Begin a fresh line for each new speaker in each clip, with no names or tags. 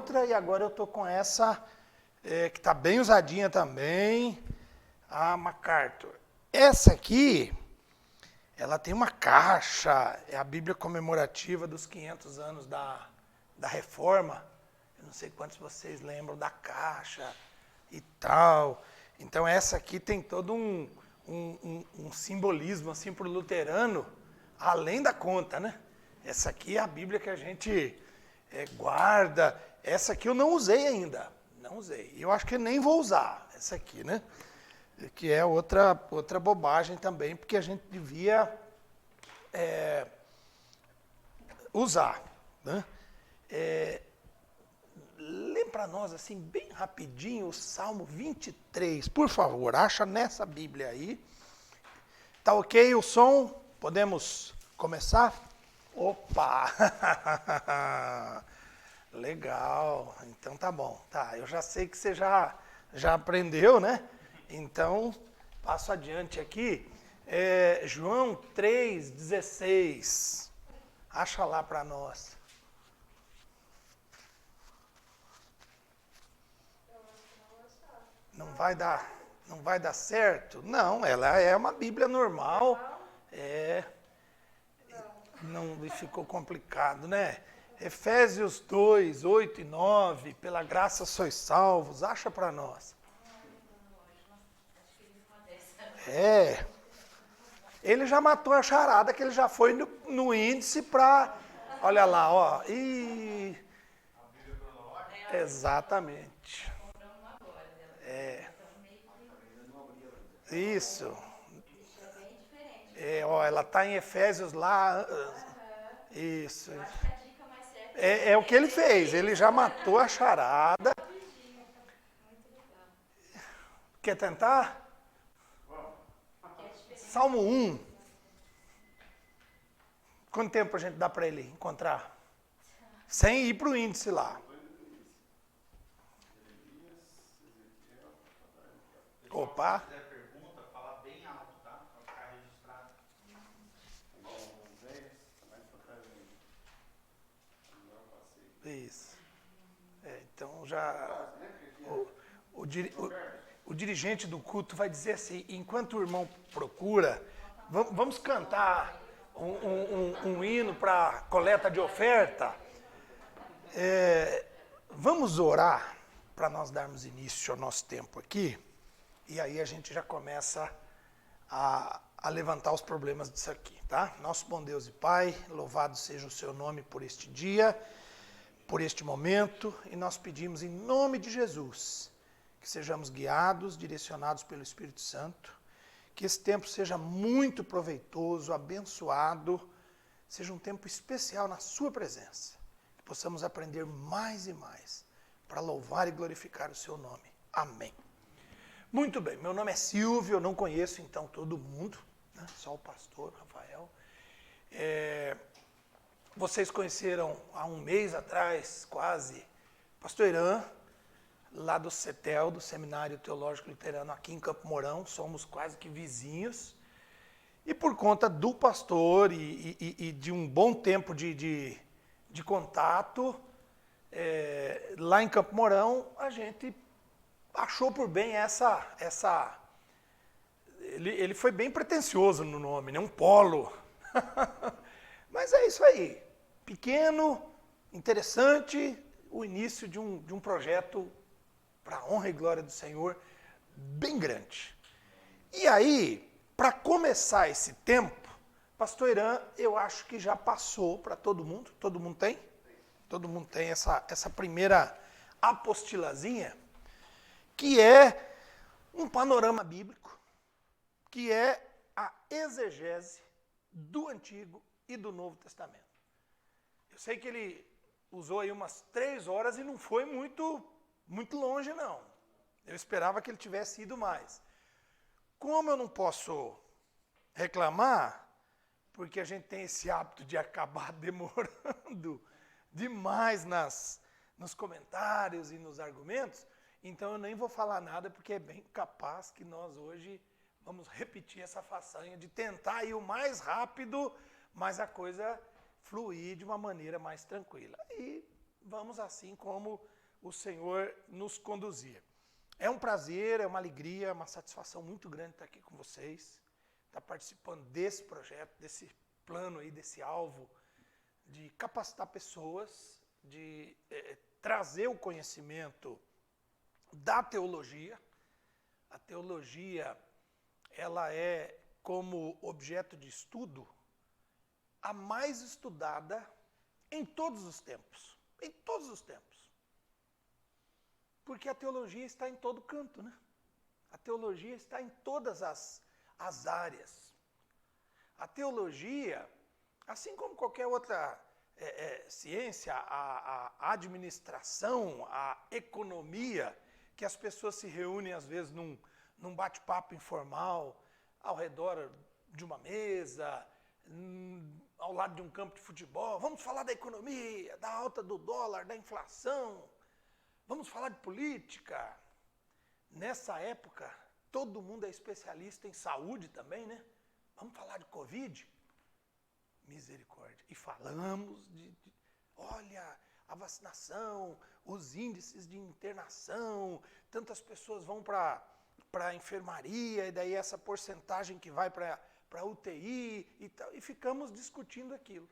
outra e agora eu estou com essa, que está bem usadinha também, a MacArthur. Essa aqui, ela tem uma caixa, é a Bíblia comemorativa dos 500 anos da Reforma. Eu não sei quantos vocês lembram da caixa e tal. Então essa aqui tem todo um simbolismo assim para o luterano, além da conta, né? Essa aqui é a Bíblia que a gente guarda. Essa aqui eu não usei ainda, não usei. Eu acho que nem vou usar essa aqui, né? Que é outra bobagem também, porque a gente devia usar, né? Lê para nós, assim, bem rapidinho, o Salmo 23, por favor. Acha nessa Bíblia aí. Tá ok o som? Podemos começar? Opa! Legal. Então tá bom. Tá, eu já sei que você já aprendeu, né? Então, passo adiante aqui. João 3,16. Acha lá para nós. Não vai dar certo? Não, ela é uma Bíblia normal. Não ficou complicado, né? Efésios 2, 8 e 9, pela graça sois salvos. Acha para nós. Ele já matou a charada, que ele já foi no índice para... Olha lá, ó. Exatamente. Isso. Ó, ela está em Efésios lá. Isso. É o que ele fez. Ele já matou a charada. Quer tentar? Salmo 1. Quanto tempo a gente dá para ele encontrar? Sem ir para o índice lá. Opa. Isso. Então já... O dirigente do culto vai dizer assim, enquanto o irmão procura, vamos cantar um hino para coleta de oferta. Vamos orar para nós darmos início ao nosso tempo aqui, e aí a gente já começa a levantar os problemas disso aqui, tá? Nosso bom Deus e Pai, louvado seja o seu nome por este dia, por este momento, e nós pedimos em nome de Jesus que sejamos guiados, direcionados pelo Espírito Santo, que esse tempo seja muito proveitoso, abençoado, seja um tempo especial na sua presença, que possamos aprender mais e mais para louvar e glorificar o seu nome. Amém. Muito bem, meu nome é Silvio, eu não conheço então todo mundo, né? Só o pastor Rafael. Vocês conheceram há um mês atrás, quase, pastor Irã, lá do CETEL, do Seminário Teológico Luterano, aqui em Campo Mourão, somos quase que vizinhos. E por conta do pastor e de um bom tempo de contato, lá em Campo Mourão, a gente achou por bem ele foi bem pretensioso no nome, né? Um polo. Mas é isso aí. Pequeno, interessante, o início de um projeto para a honra e glória do Senhor, bem grande. E aí, para começar esse tempo, pastor Irã, eu acho que já passou para todo mundo. Todo mundo tem? Todo mundo tem essa primeira apostilazinha, que é um panorama bíblico, que é a exegese do Antigo e do Novo Testamento. Eu sei que ele usou aí umas 3 horas e não foi muito longe, não. Eu esperava que ele tivesse ido mais. Como eu não posso reclamar, porque a gente tem esse hábito de acabar demorando demais nos comentários e nos argumentos, então eu nem vou falar nada, porque é bem capaz que nós hoje vamos repetir essa façanha de tentar ir o mais rápido, mas a coisa fluir de uma maneira mais tranquila. E vamos assim como o Senhor nos conduzir. É um prazer, é uma alegria, uma satisfação muito grande estar aqui com vocês, estar participando desse projeto, desse plano aí, desse alvo de capacitar pessoas, de trazer o conhecimento da teologia. A teologia, ela é, como objeto de estudo, a mais estudada em todos os tempos. Em todos os tempos. Porque a teologia está em todo canto, né? A teologia está em todas as áreas. A teologia, assim como qualquer outra ciência, a administração, a economia, que as pessoas se reúnem às vezes num bate-papo informal, ao redor de uma mesa, ao lado de um campo de futebol. Vamos falar da economia, da alta do dólar, da inflação. Vamos falar de política. Nessa época, todo mundo é especialista em saúde também, né? Vamos falar de Covid? Misericórdia. E falamos olha, a vacinação, os índices de internação, tantas pessoas vão para a enfermaria, e daí essa porcentagem que vai para a UTI, e ficamos discutindo aquilo.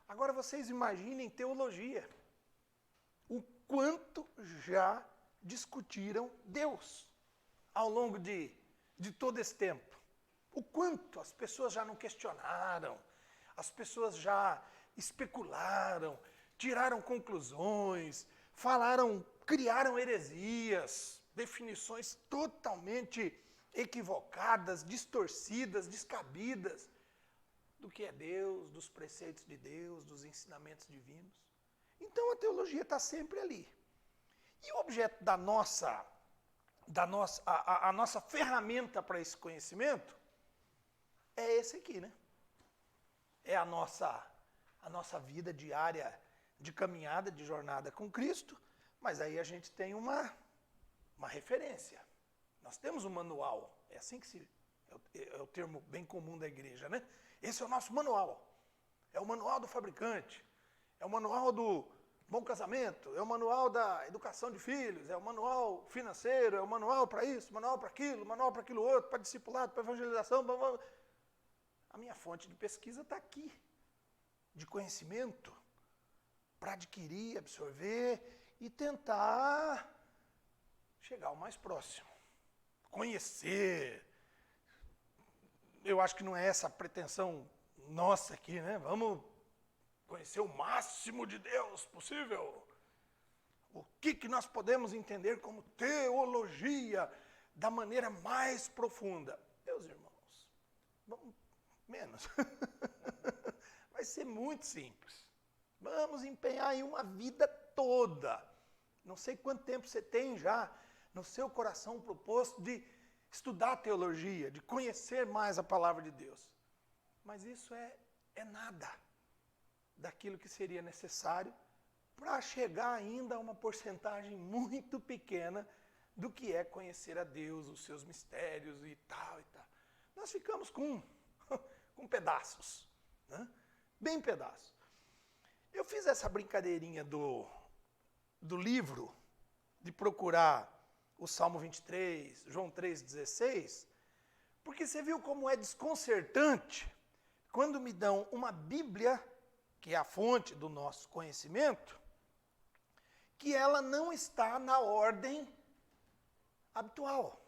Agora vocês imaginem teologia. O quanto já discutiram Deus ao longo de todo esse tempo. O quanto as pessoas já não questionaram, as pessoas já especularam, tiraram conclusões, falaram, criaram heresias, definições totalmente equivocadas, distorcidas, descabidas do que é Deus, dos preceitos de Deus, dos ensinamentos divinos. Então a teologia está sempre ali. E o objeto a nossa ferramenta para esse conhecimento é esse aqui, né? É a nossa vida diária de caminhada, de jornada com Cristo, mas aí a gente tem uma referência. Nós temos um manual, é assim que é o termo bem comum da igreja, né? Esse é o nosso manual. É o manual do fabricante. É o manual do bom casamento, é o manual da educação de filhos, é o manual financeiro, é o manual para isso, manual para aquilo outro, para discipulado, para evangelização. A minha fonte de pesquisa está aqui, de conhecimento, para adquirir, absorver e tentar chegar ao mais próximo. Conhecer. Eu acho que não é essa a pretensão nossa aqui, né? Vamos conhecer o máximo de Deus possível. O que nós podemos entender como teologia da maneira mais profunda? Meus irmãos, vamos menos. Vai ser muito simples. Vamos empenhar em uma vida toda. Não sei quanto tempo você tem já no seu coração proposto de estudar teologia, de conhecer mais a palavra de Deus. Mas isso é nada daquilo que seria necessário para chegar ainda a uma porcentagem muito pequena do que é conhecer a Deus, os seus mistérios e tal e tal. Nós ficamos com pedaços, né? Bem pedaços. Eu fiz essa brincadeirinha do livro, de procurar o Salmo 23, João 3,16, porque você viu como é desconcertante quando me dão uma Bíblia, que é a fonte do nosso conhecimento, que ela não está na ordem habitual.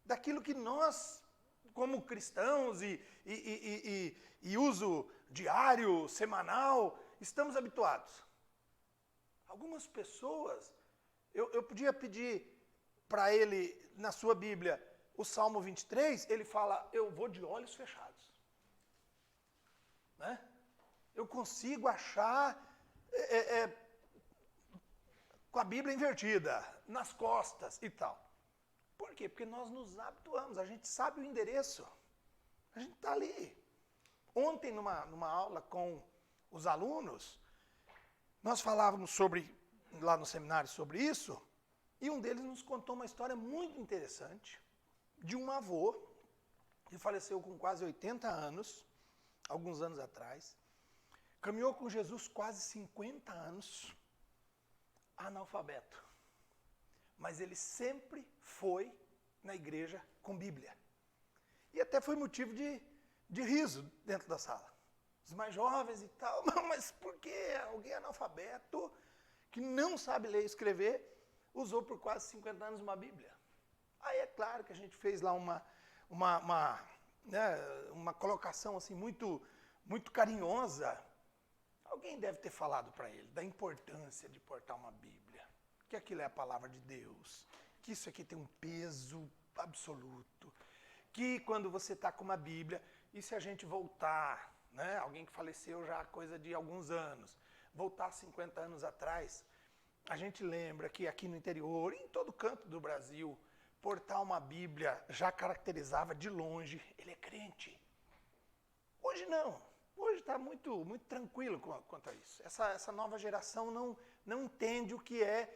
Daquilo que nós, como cristãos e uso diário, semanal, estamos habituados. Algumas pessoas, eu podia pedir para ele, na sua Bíblia, o Salmo 23, ele fala, eu vou de olhos fechados. Né? Eu consigo achar com a Bíblia invertida, nas costas e tal. Por quê? Porque nós nos habituamos, a gente sabe o endereço. A gente está ali. Ontem, numa aula com os alunos, nós falávamos lá no seminário sobre isso, e um deles nos contou uma história muito interessante de um avô que faleceu com quase 80 anos, alguns anos atrás, caminhou com Jesus quase 50 anos, analfabeto. Mas ele sempre foi na igreja com Bíblia. E até foi motivo de riso dentro da sala. Os mais jovens e tal, mas por que alguém analfabeto, que não sabe ler e escrever, usou por quase 50 anos uma Bíblia? Aí é claro que a gente fez lá uma colocação assim muito carinhosa. Alguém deve ter falado para ele da importância de portar uma Bíblia, que aquilo é a palavra de Deus, que isso aqui tem um peso absoluto, que quando você está com uma Bíblia, e se a gente voltar, né, alguém que faleceu já há coisa de alguns anos, voltar 50 anos atrás, a gente lembra que aqui no interior, em todo canto do Brasil, portar uma Bíblia já caracterizava de longe, ele é crente. Hoje não. Hoje está muito tranquilo quanto a isso. Essa nova geração não entende o que é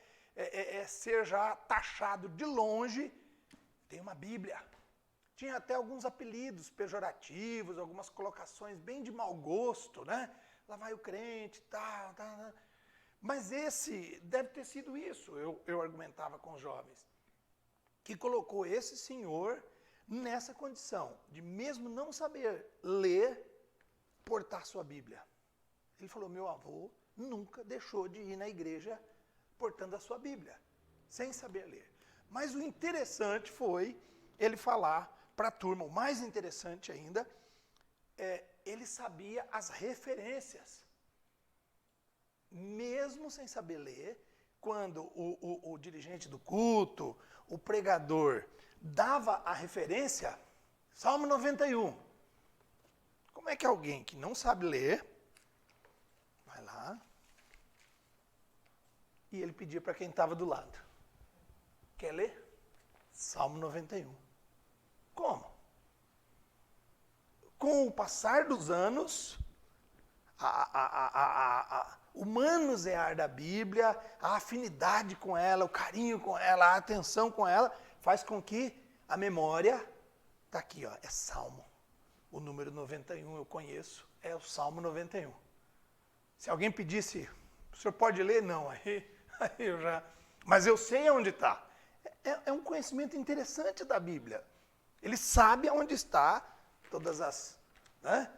ser já taxado de longe. Tem uma Bíblia. Tinha até alguns apelidos pejorativos, algumas colocações bem de mau gosto, né? Lá vai o crente, tal. Mas esse deve ter sido isso, eu argumentava com os jovens, que colocou esse senhor nessa condição de mesmo não saber ler, portar sua Bíblia. Ele falou, meu avô nunca deixou de ir na igreja portando a sua Bíblia, sem saber ler. Mas o interessante foi ele falar para a turma, o mais interessante ainda, ele sabia as referências. Mesmo sem saber ler, quando o dirigente do culto, o pregador, dava a referência, Salmo 91. Como é que alguém que não sabe ler, vai lá, e ele pedia para quem estava do lado, quer ler? Salmo 91. Como? Com o passar dos anos, o manusear da Bíblia, a afinidade com ela, o carinho com ela, a atenção com ela, faz com que a memória, está aqui, ó, é Salmo. O número 91 eu conheço, é o Salmo 91. Se alguém pedisse, o senhor pode ler? Não, aí eu já... Mas eu sei onde está. É um conhecimento interessante da Bíblia. Ele sabe onde está todas as... Né?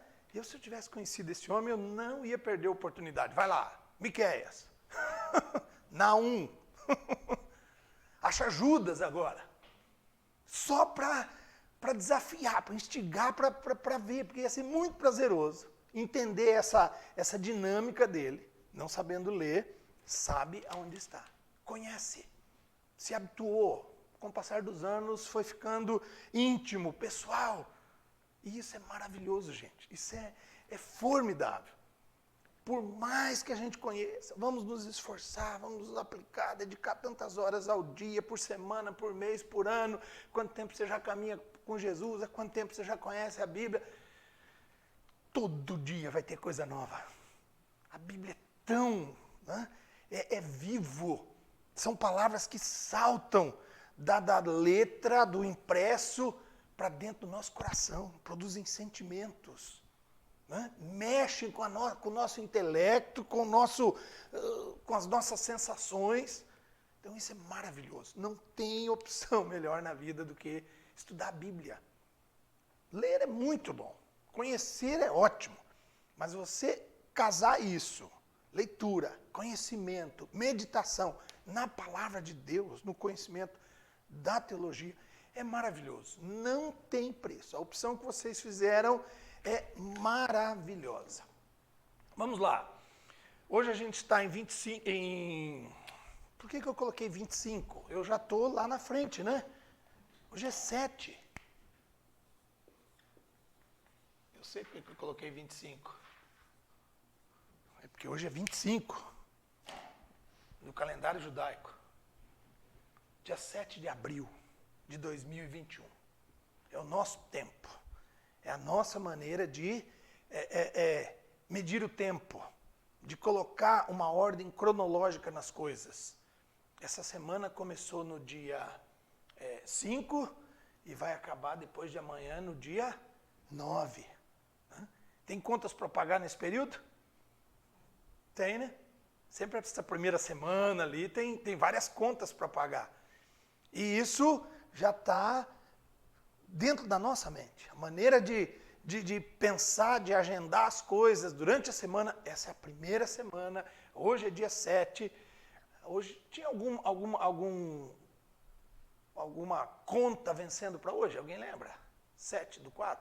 Se eu tivesse conhecido esse homem, eu não ia perder a oportunidade. Vai lá, Miqueias, Naum, acha Judas agora. Só para desafiar, para instigar, para ver, porque ia ser muito prazeroso entender essa dinâmica dele. Não sabendo ler, sabe aonde está. Conhece, se habituou. Com o passar dos anos, foi ficando íntimo, pessoal. E isso é maravilhoso, gente. Isso é formidável. Por mais que a gente conheça, vamos nos esforçar, vamos nos aplicar, dedicar tantas horas ao dia, por semana, por mês, por ano. Quanto tempo você já caminha com Jesus? Há quanto tempo você já conhece a Bíblia? Todo dia vai ter coisa nova. A Bíblia é tão... Né? É vivo. São palavras que saltam da letra, do impresso, para dentro do nosso coração, produzem sentimentos, né? Mexem com o nosso intelecto, com as nossas sensações. Então isso é maravilhoso. Não tem opção melhor na vida do que estudar a Bíblia. Ler é muito bom, conhecer é ótimo, mas você casar isso, leitura, conhecimento, meditação, na palavra de Deus, no conhecimento da teologia, é maravilhoso, não tem preço. A opção que vocês fizeram é maravilhosa. Vamos lá. Hoje a gente está em 25... Por que eu coloquei 25? Eu já estou lá na frente, né? Hoje é 7. Eu sei porque eu coloquei 25. É porque hoje é 25 do calendário judaico. Dia 7 de abril de 2021. É o nosso tempo. É a nossa maneira de medir o tempo, de colocar uma ordem cronológica nas coisas. Essa semana começou no dia 5 e vai acabar depois de amanhã no dia 9. Né? Tem contas para pagar nesse período? Tem, né? Sempre essa primeira semana ali tem várias contas para pagar. E isso já está dentro da nossa mente. A maneira de pensar, de agendar as coisas durante a semana. Essa é a primeira semana, hoje é dia 7. Hoje tinha alguma conta vencendo para hoje? Alguém lembra? 7/4.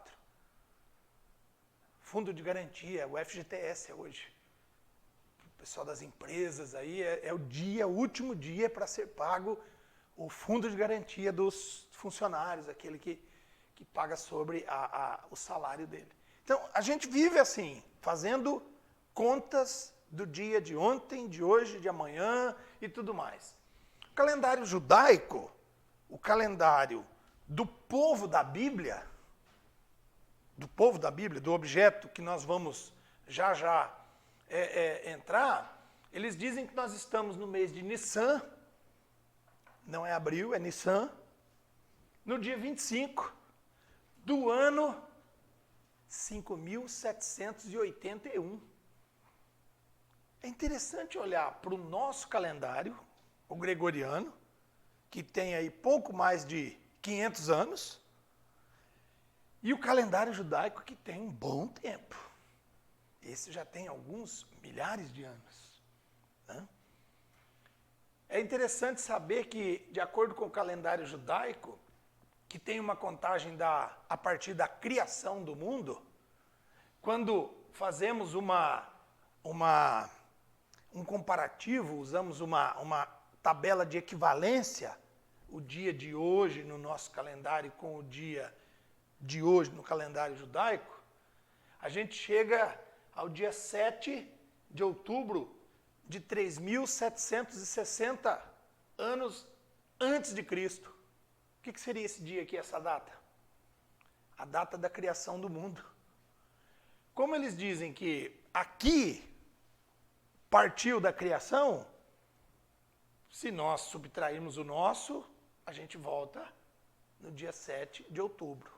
Fundo de garantia, o FGTS é hoje. O pessoal das empresas aí é o último dia para ser pago o fundo de garantia dos funcionários, aquele que paga sobre o salário dele. Então, a gente vive assim, fazendo contas do dia de ontem, de hoje, de amanhã e tudo mais. O calendário judaico, o calendário do povo da Bíblia, do objeto que nós vamos já entrar, eles dizem que nós estamos no mês de Nissan, não é abril, é Nissan, no dia 25 do ano 5.781. É interessante olhar para o nosso calendário, o gregoriano, que tem aí pouco mais de 500 anos, e o calendário judaico, que tem um bom tempo. Esse já tem alguns milhares de anos, né? É interessante saber que, de acordo com o calendário judaico, que tem uma contagem a partir da criação do mundo, quando fazemos um comparativo, usamos uma tabela de equivalência, o dia de hoje no nosso calendário com o dia de hoje no calendário judaico, a gente chega ao dia 7 de outubro de 3.760 anos antes de Cristo. O que seria esse dia aqui, essa data? A data da criação do mundo. Como eles dizem que aqui partiu da criação, se nós subtrairmos o nosso, a gente volta no dia 7 de outubro.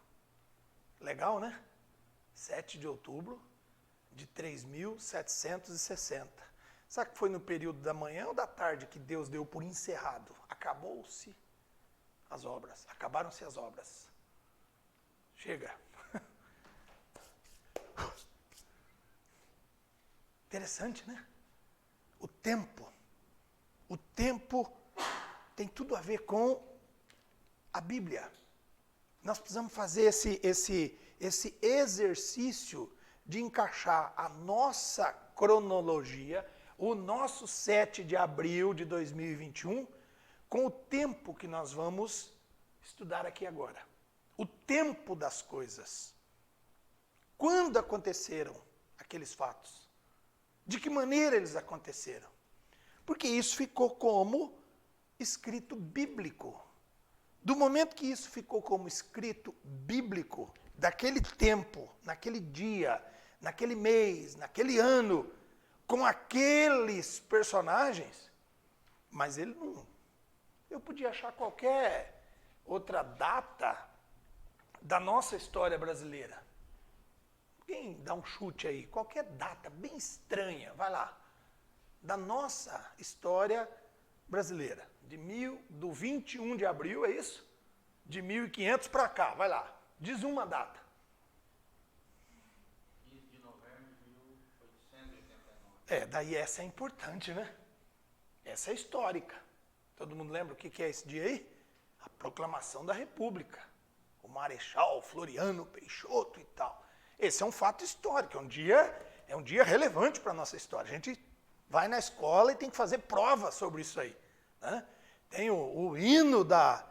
Legal, né? 7 de outubro de 3.760. Sabe que foi no período da manhã ou da tarde que Deus deu por encerrado? Acabou-se as obras. Acabaram-se as obras. Chega. Interessante, né? O tempo. O tempo tem tudo a ver com a Bíblia. Nós precisamos fazer esse exercício de encaixar a nossa cronologia, o nosso 7 de abril de 2021, com o tempo que nós vamos estudar aqui agora. O tempo das coisas. Quando aconteceram aqueles fatos? De que maneira eles aconteceram? Porque isso ficou como escrito bíblico. Do momento que isso ficou como escrito bíblico, daquele tempo, naquele dia, naquele mês, naquele ano, com aqueles personagens, mas ele não... Eu podia achar qualquer outra data da nossa história brasileira. Alguém dá um chute aí, qualquer data bem estranha, vai lá, da nossa história brasileira, do 21 de abril, é isso? De 1500 para cá, vai lá, diz uma data.
15 de novembro de 1889.
Daí essa é importante, né? Essa é histórica. Todo mundo lembra o que é esse dia aí? A proclamação da República. O Marechal Floriano Peixoto e tal. Esse é um fato histórico, é um dia relevante para a nossa história. A gente vai na escola e tem que fazer prova sobre isso aí, né? Tem o hino da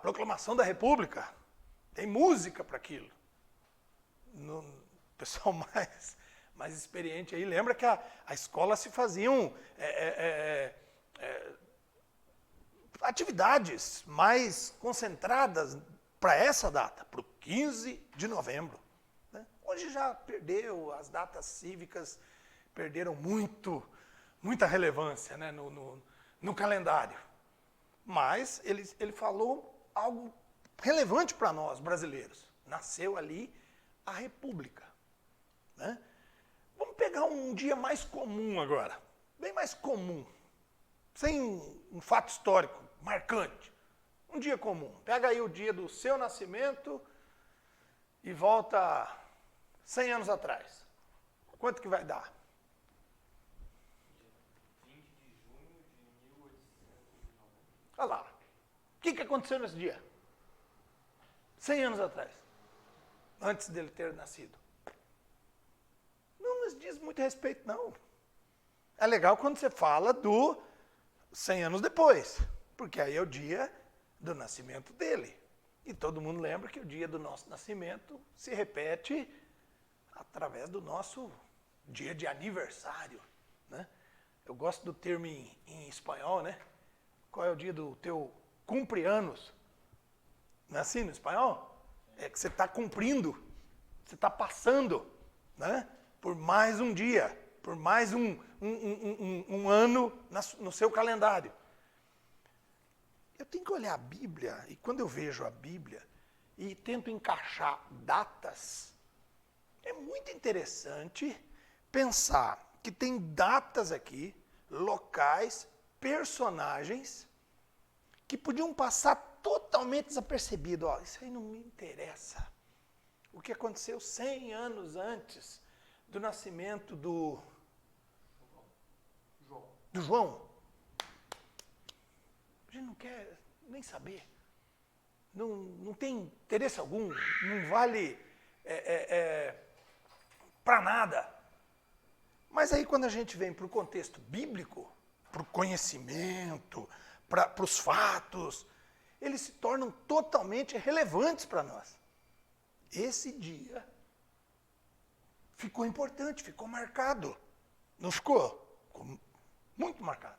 proclamação da República, tem música para aquilo. O pessoal mais experiente aí lembra que a escola se faziam atividades mais concentradas para essa data, para o 15 de novembro. Né? Hoje já perdeu, as datas cívicas perderam muita relevância, né, no calendário. Mas ele falou algo relevante para nós, brasileiros. Nasceu ali a República. Né? Vamos pegar um dia mais comum agora, bem mais comum, sem um fato histórico marcante, um dia comum. Pega aí o dia do seu nascimento e volta 100 anos atrás. Quanto que vai dar?
20 de junho de 1890.
Olha lá. O que aconteceu nesse dia? 100 anos atrás. Antes dele ter nascido. Não nos diz muito respeito, não. É legal quando você fala do 100 anos depois. Porque aí é o dia do nascimento dele. E todo mundo lembra que o dia do nosso nascimento se repete através do nosso dia de aniversário, né? Eu gosto do termo em espanhol, né? Qual é o dia do teu cumpleanos? Não é assim no espanhol? É que você está cumprindo, você está passando, né? Por mais um dia, por mais um ano no seu calendário. Eu tenho que olhar a Bíblia, e quando eu vejo a Bíblia e tento encaixar datas, é muito interessante pensar que tem datas aqui, locais, personagens, que podiam passar totalmente desapercebido. Ó, isso aí não me interessa. O que aconteceu 100 anos antes do nascimento do João. A gente não quer nem saber. Não tem interesse algum. Não vale para nada. Mas aí quando a gente vem para o contexto bíblico, para o conhecimento, para os fatos, eles se tornam totalmente relevantes para nós. Esse dia ficou importante, ficou marcado. Não ficou? Ficou muito marcado.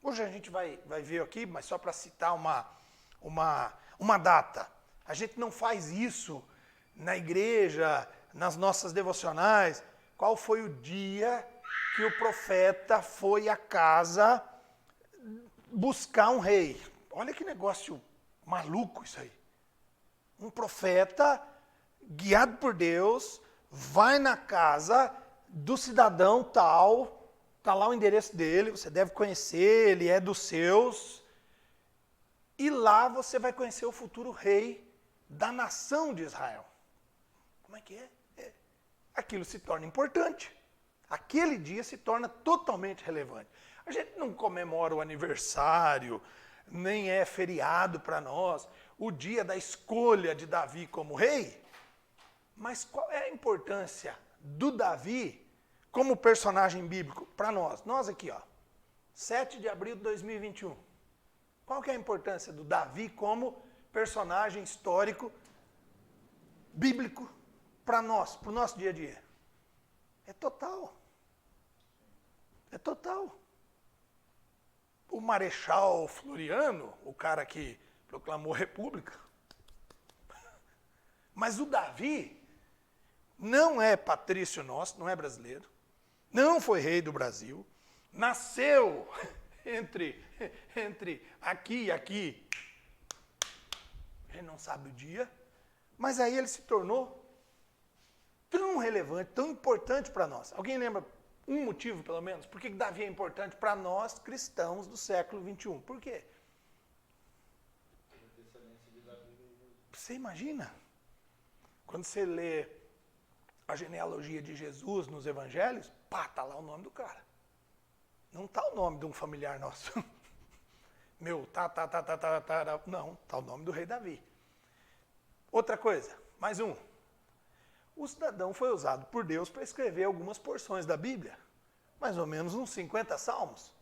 Hoje a gente vai ver aqui, mas só para citar uma data. A gente não faz isso na igreja, nas nossas devocionais. Qual foi o dia que o profeta foi à casa buscar um rei? Olha que negócio maluco isso aí. Um profeta, guiado por Deus, vai na casa do cidadão tal, está lá o endereço dele, você deve conhecer, ele é dos seus, e lá você vai conhecer o futuro rei da nação de Israel. Como é que é? Aquilo se torna importante. Aquele dia se torna totalmente relevante. A gente não comemora o aniversário, nem é feriado para nós, o dia da escolha de Davi como rei, mas qual é a importância do Davi como personagem bíblico para nós? Nós aqui, ó, 7 de abril de 2021. Qual que é a importância do Davi como personagem histórico bíblico para nós, para o nosso dia a dia? É total. É total. O Marechal Floriano, o cara que proclamou república, mas o Davi não é patrício nosso, não é brasileiro, não foi rei do Brasil, nasceu entre aqui e aqui, a gente não sabe o dia, mas aí ele se tornou tão relevante, tão importante para nós. Alguém lembra um motivo, pelo menos, por que Davi é importante para nós, cristãos do século XXI? Por quê? Você imagina? Quando você lê a genealogia de Jesus nos evangelhos, pá, tá lá o nome do cara. Não tá o nome de um familiar nosso. Meu, não, tá o nome do rei Davi. Outra coisa, mais um. O cidadão foi usado por Deus para escrever algumas porções da Bíblia. Mais ou menos uns 50 salmos.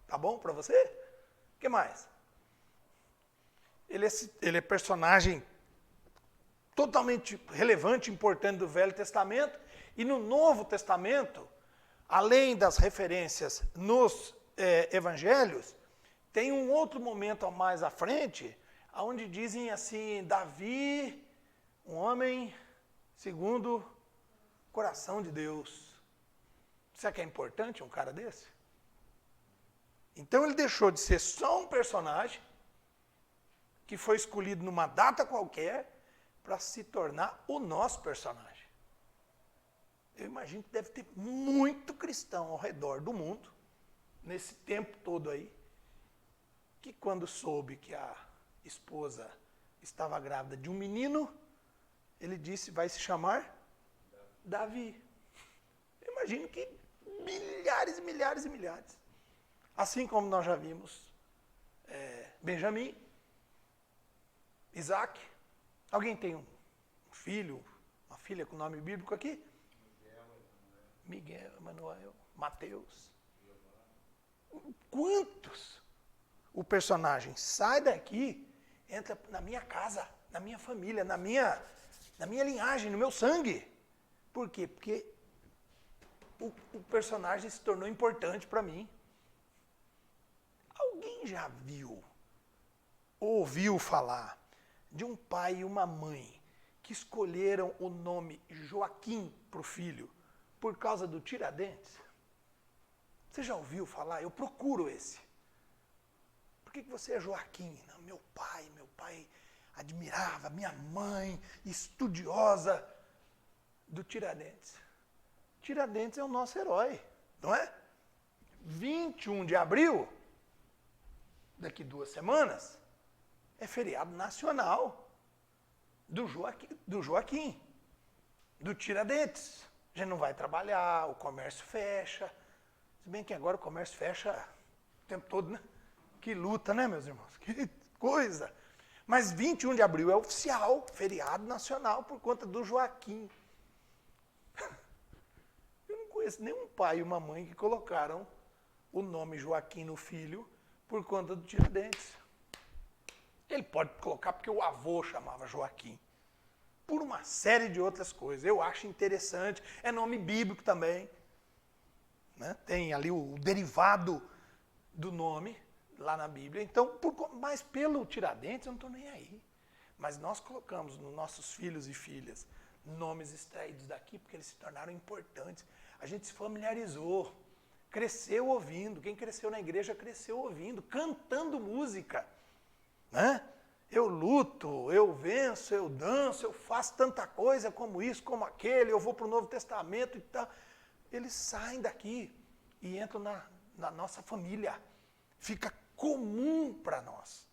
Tá bom para você? O que mais? Ele é personagem totalmente relevante, importante do Velho Testamento. E no Novo Testamento, além das referências nos evangelhos, tem um outro momento mais à frente, onde dizem assim, Davi, um homem segundo o coração de Deus. Será que é importante um cara desse? Então ele deixou de ser só um personagem que foi escolhido numa data qualquer para se tornar o nosso personagem. Eu imagino que deve ter muito cristão ao redor do mundo nesse tempo todo aí, que quando soube que a esposa estava grávida de um menino, ele disse, vai se chamar Davi. Eu imagino que milhares e milhares e milhares. Assim como nós já vimos Benjamim, Isaac. Alguém tem um filho, uma filha com nome bíblico aqui? Miguel, Emanuel, Mateus. Quantos? O personagem sai daqui, entra na minha casa, na minha família, na minha linhagem, no meu sangue. Por quê? Porque o personagem se tornou importante para mim. Alguém já viu, ouviu falar de um pai e uma mãe que escolheram o nome Joaquim para o filho por causa do Tiradentes? Você já ouviu falar? Eu procuro esse. Por que você é Joaquim? Não, meu pai admirava, minha mãe, estudiosa do Tiradentes. Tiradentes é o nosso herói, não é? 21 de abril, daqui 2 semanas, é feriado nacional do Joaquim, do Tiradentes. A gente não vai trabalhar, o comércio fecha. Se bem que agora o comércio fecha o tempo todo, né? Que luta, né, meus irmãos? Que coisa! Mas 21 de abril é oficial, feriado nacional, por conta do Joaquim. Eu não conheço nenhum pai e uma mãe que colocaram o nome Joaquim no filho por conta do Tiradentes. Ele pode colocar porque o avô chamava Joaquim. Por uma série de outras coisas. Eu acho interessante. É nome bíblico também. Né? Tem ali o derivado do nome lá na Bíblia. Então, mas pelo Tiradentes eu não estou nem aí. Mas nós colocamos nos nossos filhos e filhas nomes extraídos daqui porque eles se tornaram importantes. A gente se familiarizou, cresceu ouvindo. Quem cresceu na igreja cresceu ouvindo, cantando música. Né? Eu luto, eu venço, eu danço, eu faço tanta coisa como isso, como aquele, eu vou para o Novo Testamento e tal. Eles saem daqui e entram na nossa família. Fica comum para nós.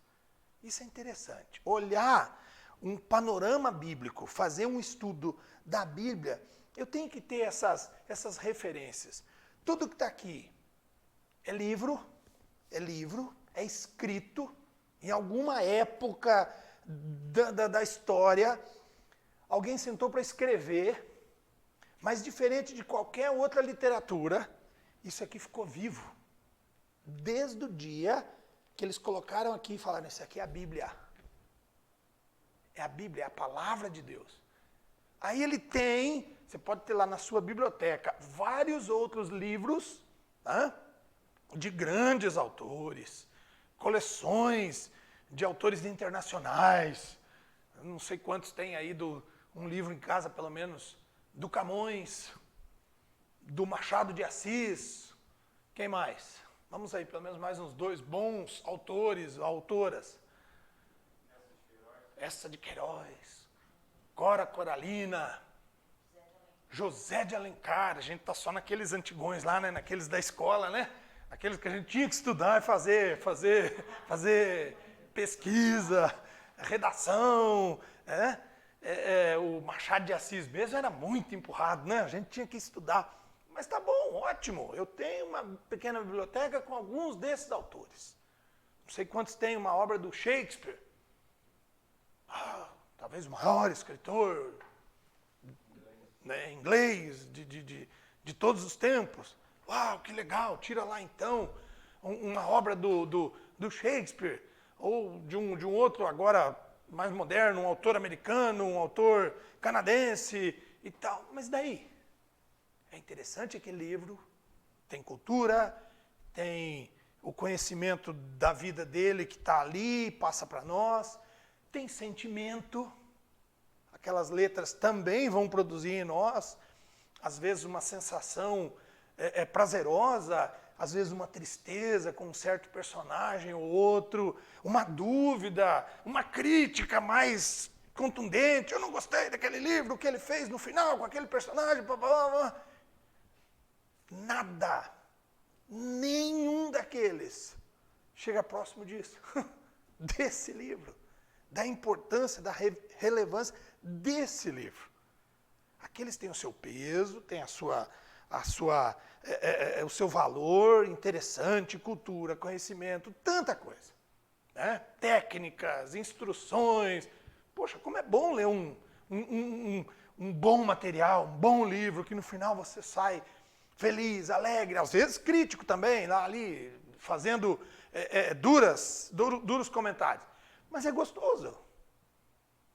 Isso é interessante. Olhar um panorama bíblico, fazer um estudo da Bíblia, eu tenho que ter essas referências. Tudo que está aqui é livro, é escrito. Em alguma época da história, alguém sentou para escrever, mas diferente de qualquer outra literatura, isso aqui ficou vivo. Desde o dia que eles colocaram aqui e falaram, isso aqui é a Bíblia. É a Bíblia, é a palavra de Deus. Aí ele tem, você pode ter lá na sua biblioteca, vários outros livros, tá? De grandes autores, coleções de autores internacionais. Eu não sei quantos tem aí um livro em casa, pelo menos, do Camões, do Machado de Assis. Quem mais? Vamos aí, pelo menos mais uns 2 bons autores, autoras. Essa de Queiroz, Cora Coralina, José de Alencar. A gente está só naqueles antigões lá, né? Naqueles da escola, né? Aqueles que a gente tinha que estudar e fazer pesquisa, redação. O Machado de Assis mesmo era muito empurrado, né? A gente tinha que estudar. Mas tá bom, ótimo. Eu tenho uma pequena biblioteca com alguns desses autores. Não sei quantos tem uma obra do Shakespeare. Talvez o maior escritor, né, inglês de todos os tempos. Uau, que legal, tira lá então uma obra do Shakespeare, ou de um outro agora mais moderno, um autor americano, um autor canadense e tal. Mas daí? É interessante aquele livro, tem cultura, tem o conhecimento da vida dele que está ali, passa para nós, tem sentimento, aquelas letras também vão produzir em nós, às vezes uma sensação prazerosa, às vezes uma tristeza com um certo personagem ou outro, uma dúvida, uma crítica mais contundente, eu não gostei daquele livro, o que ele fez no final com aquele personagem, blá, blá, blá. Nenhum daqueles chega próximo disso, desse livro, da importância, da relevância desse livro. Aqueles têm o seu peso, têm o seu valor interessante, cultura, conhecimento, tanta coisa. Né? Técnicas, instruções. Poxa, como é bom ler um bom material, um bom livro, que no final você sai feliz, alegre, às vezes crítico também, lá ali, fazendo duros comentários. Mas é gostoso.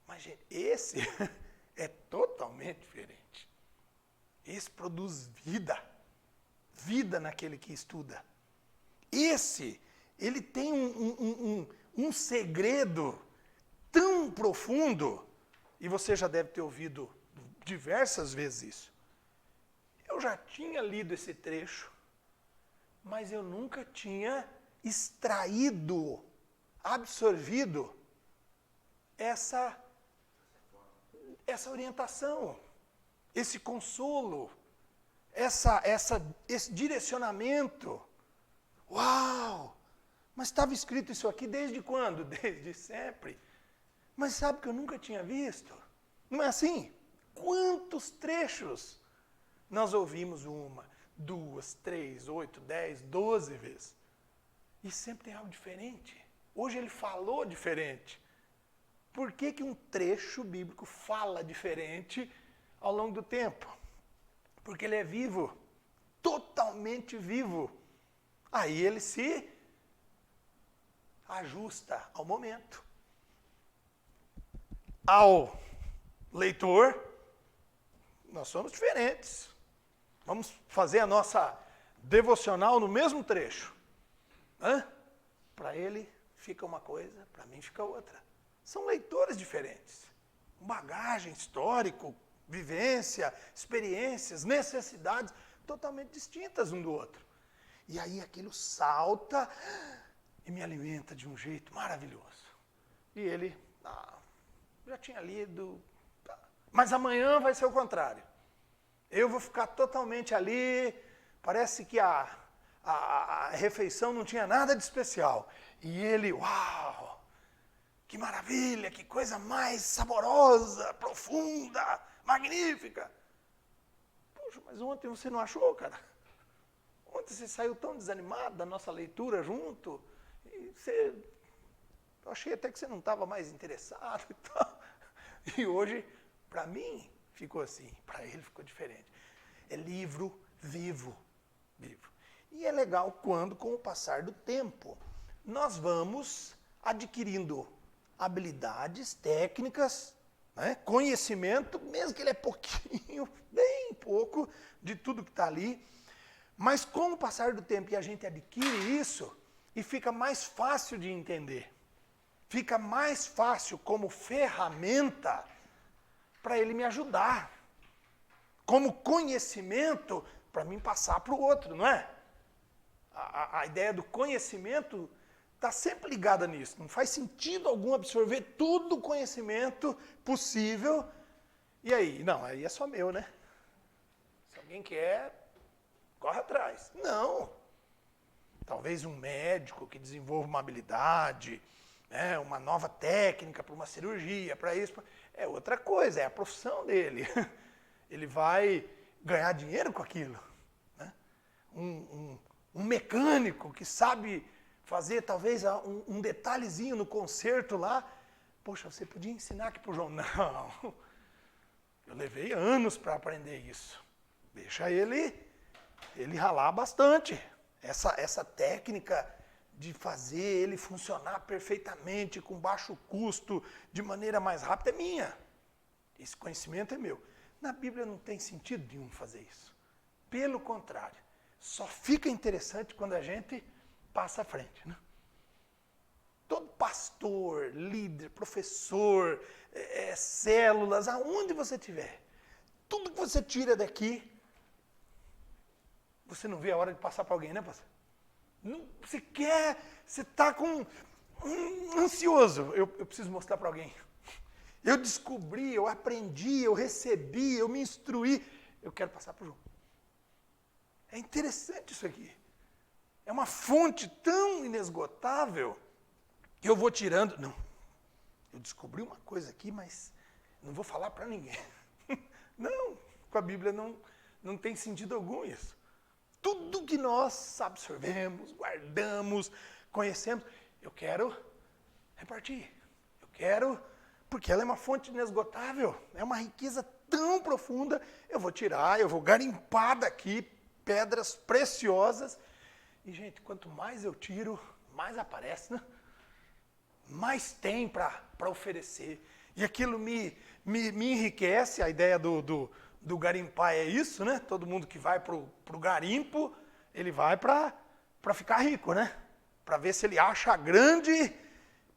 Mas, gente, esse é totalmente diferente. Esse produz vida. Vida naquele que estuda. Esse, ele tem um segredo tão profundo, e você já deve ter ouvido diversas vezes isso. Eu já tinha lido esse trecho, mas eu nunca tinha extraído, absorvido essa orientação, esse consolo, esse direcionamento. Uau! Mas estava escrito isso aqui desde quando? Desde sempre. Mas sabe que eu nunca tinha visto? Não é assim? Quantos trechos nós ouvimos 1, 2, 3, 8, 10, 12 vezes? E sempre tem algo diferente. Hoje ele falou diferente. Por que um trecho bíblico fala diferente ao longo do tempo? Porque ele é vivo, totalmente vivo. Aí ele se ajusta ao momento. Ao leitor, nós somos diferentes. Vamos fazer a nossa devocional no mesmo trecho. Para ele fica uma coisa, para mim fica outra. São leitores diferentes. Bagagem, histórico, vivência, experiências, necessidades totalmente distintas um do outro. E aí aquilo salta e me alimenta de um jeito maravilhoso. E ele, já tinha lido, mas amanhã vai ser o contrário. Eu vou ficar totalmente ali, parece que a refeição não tinha nada de especial. E ele, uau! Que maravilha, que coisa mais saborosa, profunda, magnífica. Puxa, mas ontem você não achou, cara? Ontem você saiu tão desanimado da nossa leitura junto. E eu achei até que você não estava mais interessado e tal. E hoje, para mim, ficou assim. Para ele ficou diferente. É livro vivo. Vivo. E é legal quando, com o passar do tempo, nós vamos adquirindo habilidades, técnicas, né, conhecimento, mesmo que ele é pouquinho, bem pouco, de tudo que está ali. Mas com o passar do tempo e a gente adquire isso, e fica mais fácil de entender. Fica mais fácil como ferramenta para ele me ajudar. Como conhecimento para mim passar para o outro, não é? A ideia do conhecimento está sempre ligada nisso. Não faz sentido algum absorver todo o conhecimento possível. E aí? Não, aí é só meu, né? Se alguém quer, corre atrás. Não. Talvez um médico que desenvolva uma habilidade, né, uma nova técnica para uma cirurgia, para isso. É outra coisa, é a profissão dele. Ele vai ganhar dinheiro com aquilo. Né? Um mecânico que sabe fazer talvez um detalhezinho no concerto lá. Poxa, você podia ensinar aqui para o João. Não, eu levei anos para aprender isso. Deixa ele ralar bastante. Essa técnica de fazer ele funcionar perfeitamente, com baixo custo, de maneira mais rápida, é minha. Esse conhecimento é meu. Na Bíblia não tem sentido nenhum fazer isso. Pelo contrário, só fica interessante quando a gente passa à frente. Né? Todo pastor, líder, professor, células, aonde você estiver, tudo que você tira daqui, você não vê a hora de passar para alguém, né, pastor? Não, você está ansioso. Eu preciso mostrar para alguém. Eu descobri, eu aprendi, eu recebi, eu me instruí. Eu quero passar para o João. É interessante isso aqui. É uma fonte tão inesgotável que eu vou tirando. Não, eu descobri uma coisa aqui, mas não vou falar para ninguém. Não, com a Bíblia não tem sentido algum isso. Tudo que nós absorvemos, guardamos, conhecemos, eu quero repartir. Eu quero, porque ela é uma fonte inesgotável, é uma riqueza tão profunda, eu vou tirar, eu vou garimpar daqui pedras preciosas. E, gente, quanto mais eu tiro, mais aparece, né? Mais tem para oferecer. E aquilo me enriquece, a ideia do garimpar é isso, né? Todo mundo que vai para o garimpo, ele vai para ficar rico, né? Para ver se ele acha a grande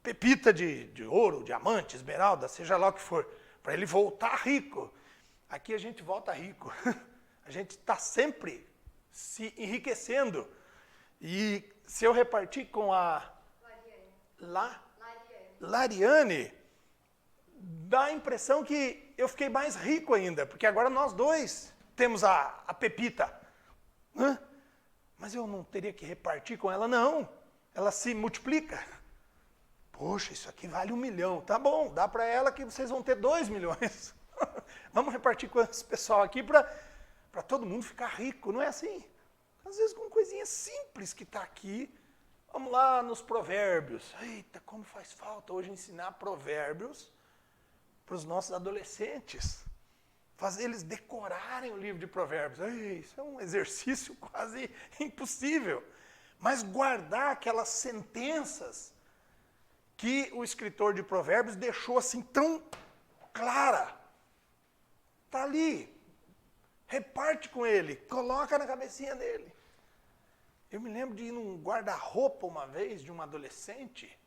pepita de ouro, diamante, esmeralda, seja lá o que for, para ele voltar rico. Aqui a gente volta rico. A gente está sempre se enriquecendo. E se eu repartir com a Lariane, dá a impressão que eu fiquei mais rico ainda, porque agora nós dois temos a pepita. Hã? Mas eu não teria que repartir com ela, não. Ela se multiplica. Poxa, isso aqui vale 1 milhão. Tá bom, dá para ela que vocês vão ter 2 milhões. Vamos repartir com esse pessoal aqui para todo mundo ficar rico, não é assim? Às vezes com coisinha simples que está aqui. Vamos lá nos provérbios. Eita, como faz falta hoje ensinar provérbios para os nossos adolescentes. Fazer eles decorarem o livro de provérbios. Isso é um exercício quase impossível. Mas guardar aquelas sentenças que o escritor de provérbios deixou assim tão clara. Está ali. Reparte com ele. Coloca na cabecinha dele. Eu me lembro de ir num guarda-roupa uma vez, de um adolescente.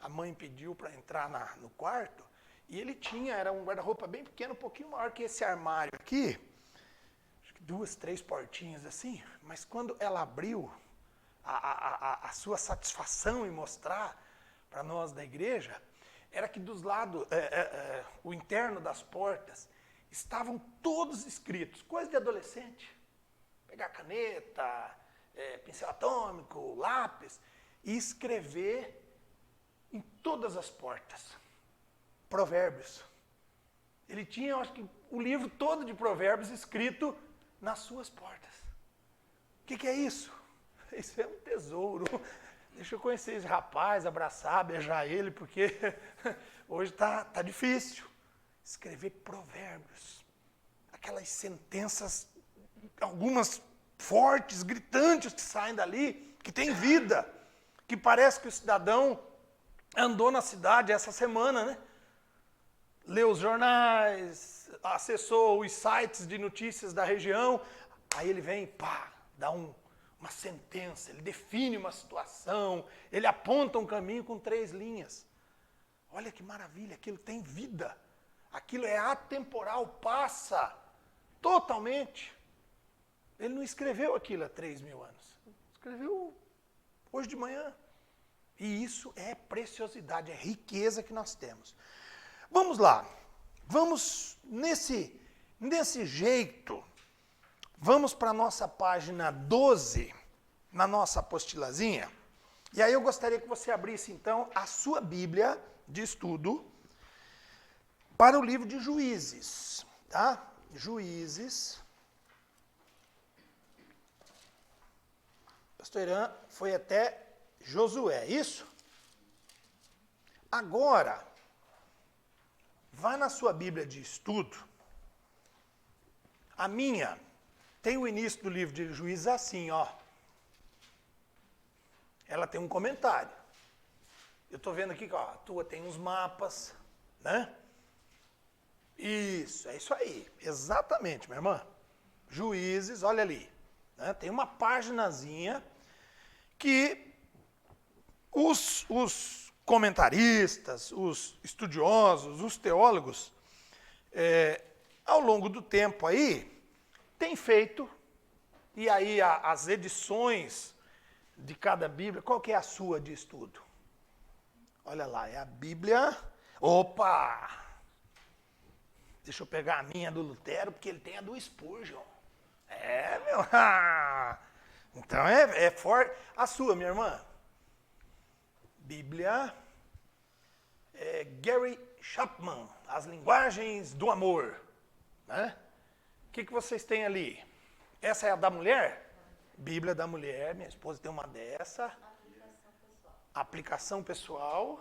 A mãe pediu para entrar no quarto. E ele era um guarda-roupa bem pequeno, um pouquinho maior que esse armário aqui. Acho que 2, 3 portinhas assim. Mas quando ela abriu, a sua satisfação em mostrar para nós da igreja, era que dos lados, o interno das portas, estavam todos escritos, coisa de adolescente. Pegar caneta, pincel atômico, lápis, e escrever em todas as portas. Provérbios. Ele tinha, eu acho que, o livro todo de provérbios escrito nas suas portas. O que é isso? Isso é um tesouro. Deixa eu conhecer esse rapaz, abraçar, beijar ele, porque hoje tá difícil. Escrever provérbios. Aquelas sentenças, algumas fortes, gritantes que saem dali, que tem vida, que parece que o cidadão andou na cidade essa semana, né? Leu os jornais, acessou os sites de notícias da região, aí ele vem, dá uma sentença, ele define uma situação, ele aponta um caminho com 3 linhas. Olha que maravilha, aquilo tem vida, aquilo é atemporal, passa totalmente. Ele não escreveu aquilo há 3.000 anos, escreveu hoje de manhã. E isso é preciosidade, é riqueza que nós temos. Vamos lá, vamos nesse jeito, vamos para a nossa página 12, na nossa apostilazinha, e aí eu gostaria que você abrisse então a sua Bíblia de estudo para o livro de Juízes, tá? Juízes. Pastor Irã foi até Josué, isso? Agora, vá na sua Bíblia de estudo. A minha tem o início do livro de Juízes assim, ó. Ela tem um comentário. Eu estou vendo aqui que a tua tem uns mapas, né? Isso, é isso aí. Exatamente, minha irmã. Juízes, olha ali. Né? Tem uma paginazinha que os comentaristas, os estudiosos, os teólogos, ao longo do tempo aí, têm feito, e aí as edições de cada Bíblia, qual que é a sua de estudo? Olha lá, é a Bíblia... Opa! Deixa eu pegar a minha do Lutero, porque ele tem a do Spurgeon. Meu... Então é forte. A sua, minha irmã? Bíblia, Gary Chapman, As Linguagens do Amor. Né? O que vocês têm ali? Essa é a da mulher? Bíblia da mulher, minha esposa tem uma dessa. Aplicação pessoal.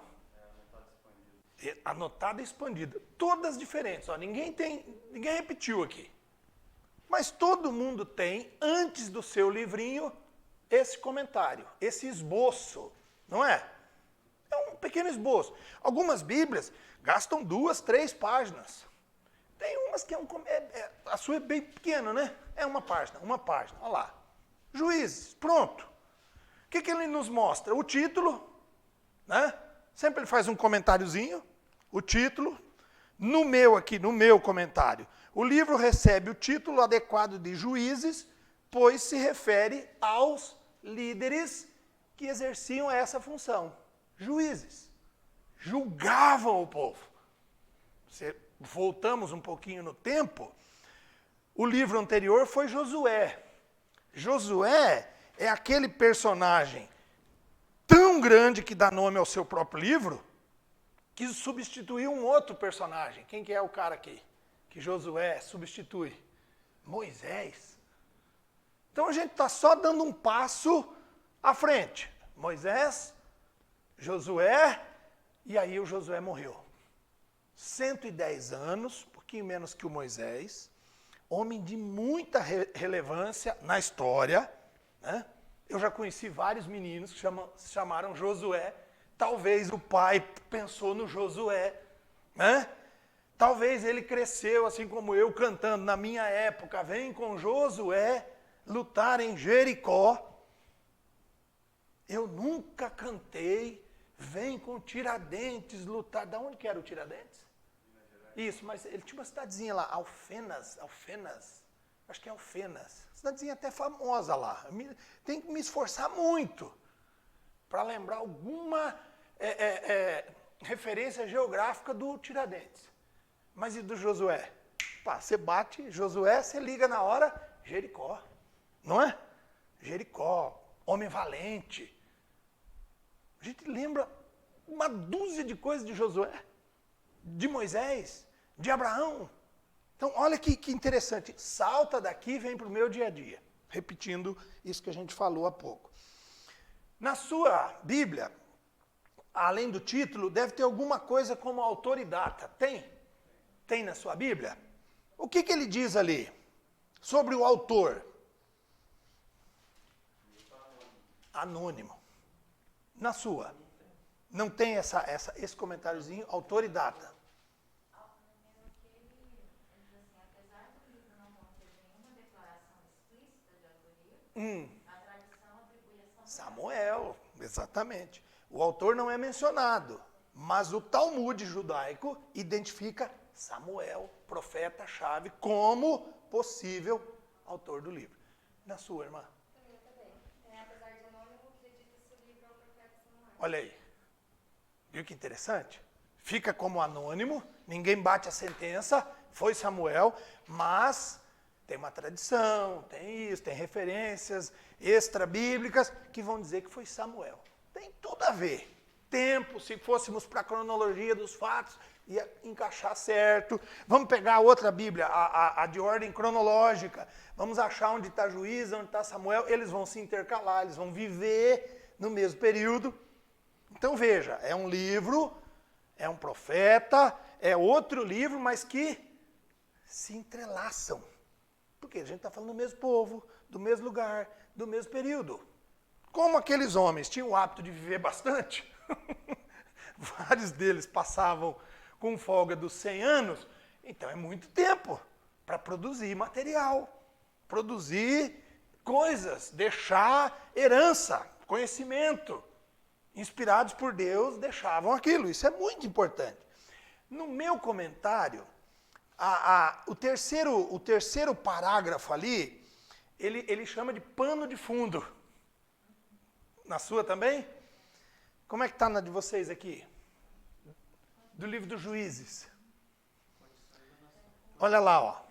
Anotada e expandida. Todas diferentes. Ó, ninguém repetiu aqui. Mas todo mundo tem, antes do seu livrinho, esse comentário, esse esboço. Não é? É um pequeno esboço. Algumas Bíblias gastam 2, 3 páginas. Tem umas que a sua é bem pequena, né? É uma página. Olha lá. Juízes, pronto. O que ele nos mostra? O título, né? Sempre ele faz um comentáriozinho, o título. No meu comentário, o livro recebe o título adequado de Juízes, pois se refere aos líderes que exerciam essa função. Juízes. Julgavam o povo. Voltamos um pouquinho no tempo. O livro anterior foi Josué. Josué é aquele personagem tão grande que dá nome ao seu próprio livro, que substituiu um outro personagem. Quem que é o cara aqui? Que Josué substitui? Moisés. Então a gente está só dando um passo à frente. Moisés, Josué, e aí o Josué morreu. 110 anos, um pouquinho menos que o Moisés, homem de muita relevância na história, né? Eu já conheci vários meninos que se chamaram Josué. Talvez o pai pensou no Josué, né? Talvez ele cresceu, assim como eu, cantando na minha época, vem com Josué lutar em Jericó. Eu nunca cantei, vem com Tiradentes lutar. Da onde que era o Tiradentes? Isso, mas ele tinha uma cidadezinha lá, Alfenas, acho que é Alfenas. Cidadezinha até famosa lá. Tem que me esforçar muito para lembrar alguma referência geográfica do Tiradentes. Mas e do Josué? Pá, você bate Josué, você liga na hora, Jericó. Não é? Jericó, homem valente. A gente lembra uma dúzia de coisas de Josué, de Moisés, de Abraão. Então, olha que interessante. Salta daqui e vem para o meu dia a dia. Repetindo isso que a gente falou há pouco. Na sua Bíblia, além do título, deve ter alguma coisa como autor e data. Tem? Tem na sua Bíblia? O que ele diz ali sobre o autor? Anônimo. Na sua. Não tem esse comentáriozinho, autor e data. A tradição atribui a Samuel, exatamente. O autor não é mencionado, mas o Talmud judaico identifica Samuel, profeta-chave, como possível autor do livro. Na sua, irmã? Também. Apesar de anônimo, acredita-se o livro ao profeta Samuel. Olha aí. Viu que interessante? Fica como anônimo, ninguém bate a sentença, foi Samuel, mas tem uma tradição, tem isso, tem referências extra-bíblicas que vão dizer que foi Samuel. Tem tudo a ver. Tempo, se fôssemos para a cronologia dos fatos, ia encaixar certo. Vamos pegar a outra Bíblia, a de ordem cronológica. Vamos achar onde está Juízes, onde está Samuel. Eles vão se intercalar, eles vão viver no mesmo período. Então veja, é um livro, é um profeta, é outro livro, mas que se entrelaçam. Porque a gente está falando do mesmo povo, do mesmo lugar, do mesmo período. Como aqueles homens tinham o hábito de viver bastante, vários deles passavam com folga dos 100 anos, então é muito tempo para produzir material, produzir coisas, deixar herança, conhecimento. Inspirados por Deus, deixavam aquilo. Isso é muito importante. No meu comentário, o terceiro parágrafo ali, ele chama de pano de fundo. Na sua também? Como é que está na de vocês aqui? Do livro dos Juízes. Olha lá, ó.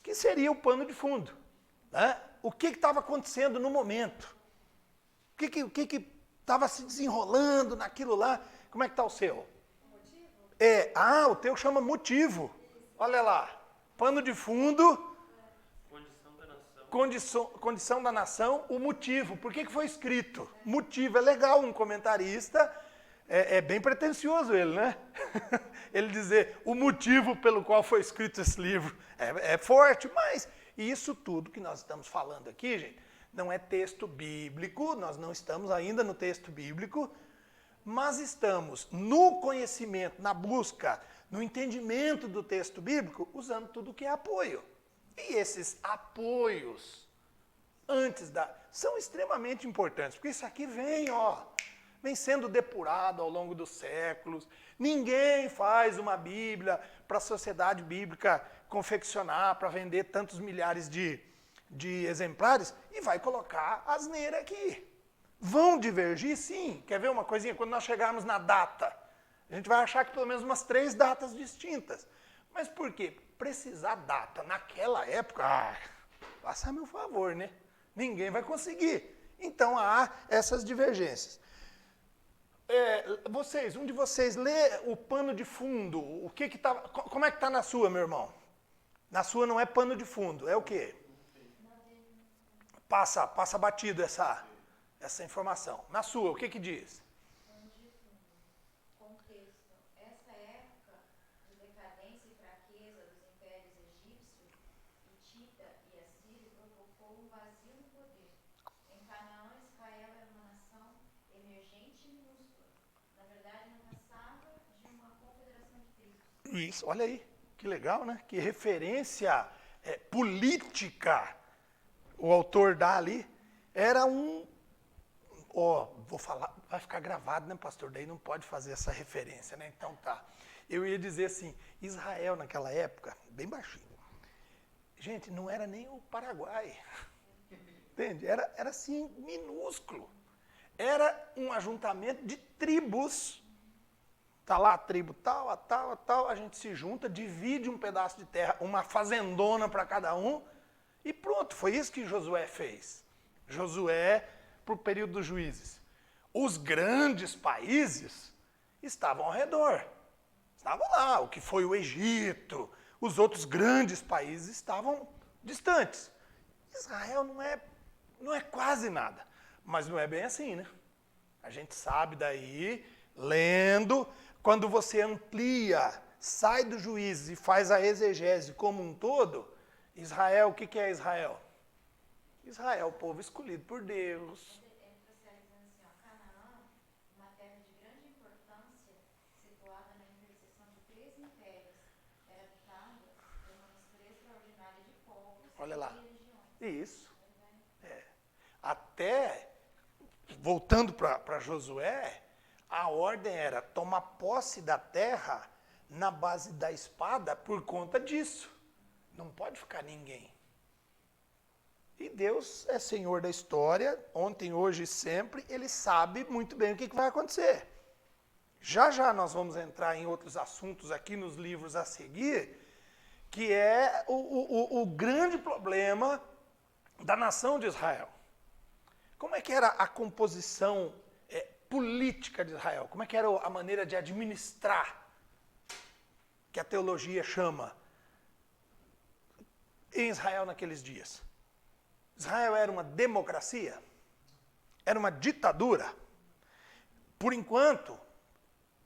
Que seria o pano de fundo, né? o que estava acontecendo no momento. O que estava se desenrolando naquilo lá. Como é que está o seu? O teu chama motivo. Olha lá. Pano de fundo. Condição da nação, o motivo. Por que foi escrito? Motivo. É legal um comentarista, é bem pretensioso ele, né? Ele dizer o motivo pelo qual foi escrito esse livro. É forte, mas isso tudo que nós estamos falando aqui, gente, não é texto bíblico, nós não estamos ainda no texto bíblico, mas estamos no conhecimento, na busca, no entendimento do texto bíblico, usando tudo que é apoio. E esses apoios são extremamente importantes, porque isso aqui vem sendo depurado ao longo dos séculos. Ninguém faz uma Bíblia para a sociedade bíblica confeccionar, para vender tantos milhares de exemplares e vai colocar asneira aqui. Vão divergir, sim. Quer ver uma coisinha? Quando nós chegarmos na data, a gente vai achar que pelo menos umas 3 datas distintas. Mas por quê? Precisar data naquela época, faça meu favor, né? Ninguém vai conseguir. Então há essas divergências. Um de vocês lê o pano de fundo. Como é que está na sua, meu irmão? Na sua não é pano de fundo, é o quê? Passa batido essa informação. Na sua, o que diz?
Contexto. Essa época de decadência e fraqueza dos impérios egípcio, hitita e assírio provocou um vazio no poder. Em Canaã, Israel era uma nação emergente e minúscula. Na verdade, não passava de uma confederação de tribos.
Isso, olha aí, que legal, né? Que referência política o autor dá ali. Era vou falar, vai ficar gravado, né, pastor? Daí não pode fazer essa referência, né? Então tá. Eu ia dizer assim, Israel naquela época, bem baixinho. Gente, não era nem o Paraguai. Entende? Era assim, minúsculo. Era um ajuntamento de tribos. Tá lá a tribo tal, a tal, a tal, a gente se junta, divide um pedaço de terra, uma fazendona para cada um, e pronto, foi isso que Josué fez. Josué, para o período dos juízes. Os grandes países estavam ao redor. Estavam lá, o que foi o Egito, os outros grandes países estavam distantes. Israel não é quase nada, mas não é bem assim, né? A gente sabe daí, lendo, quando você amplia, sai dos juízes e faz a exegese como um todo, Israel, o que é Israel? Israel, o povo escolhido por Deus.
Ele prossegue dizendo assim, Canaã, uma terra de grande importância, situada na interseção de 3 impérios, era habitada por uma mistura extraordinária de povos
Olha lá.
e religiões.
Isso. Até, voltando para Josué, a ordem era tomar posse da terra na base da espada por conta disso. Não pode ficar ninguém. E Deus é Senhor da história, ontem, hoje e sempre, Ele sabe muito bem o que vai acontecer. Já nós vamos entrar em outros assuntos aqui nos livros a seguir, que é o grande problema da nação de Israel. Como é que era a composição política de Israel? Como é que era a maneira de administrar, que a teologia chama, em Israel naqueles dias? Israel era uma democracia? Era uma ditadura? Por enquanto,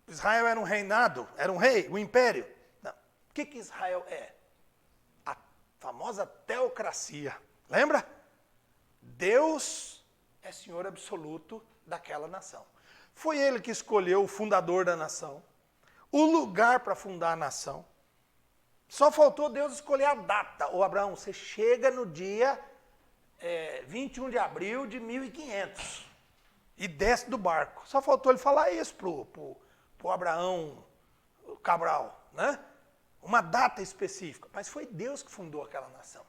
Israel era um reinado, era um rei, um império. Não. O que Israel é? A famosa teocracia. Lembra? Deus é Senhor absoluto daquela nação. Foi Ele que escolheu o fundador da nação, o lugar para fundar a nação. Só faltou Deus escolher a data. Ô Abraão, você chega no dia 21 de abril de 1500 e desce do barco. Só faltou ele falar isso pro Abraão Cabral, né? Uma data específica. Mas foi Deus que fundou aquela nação.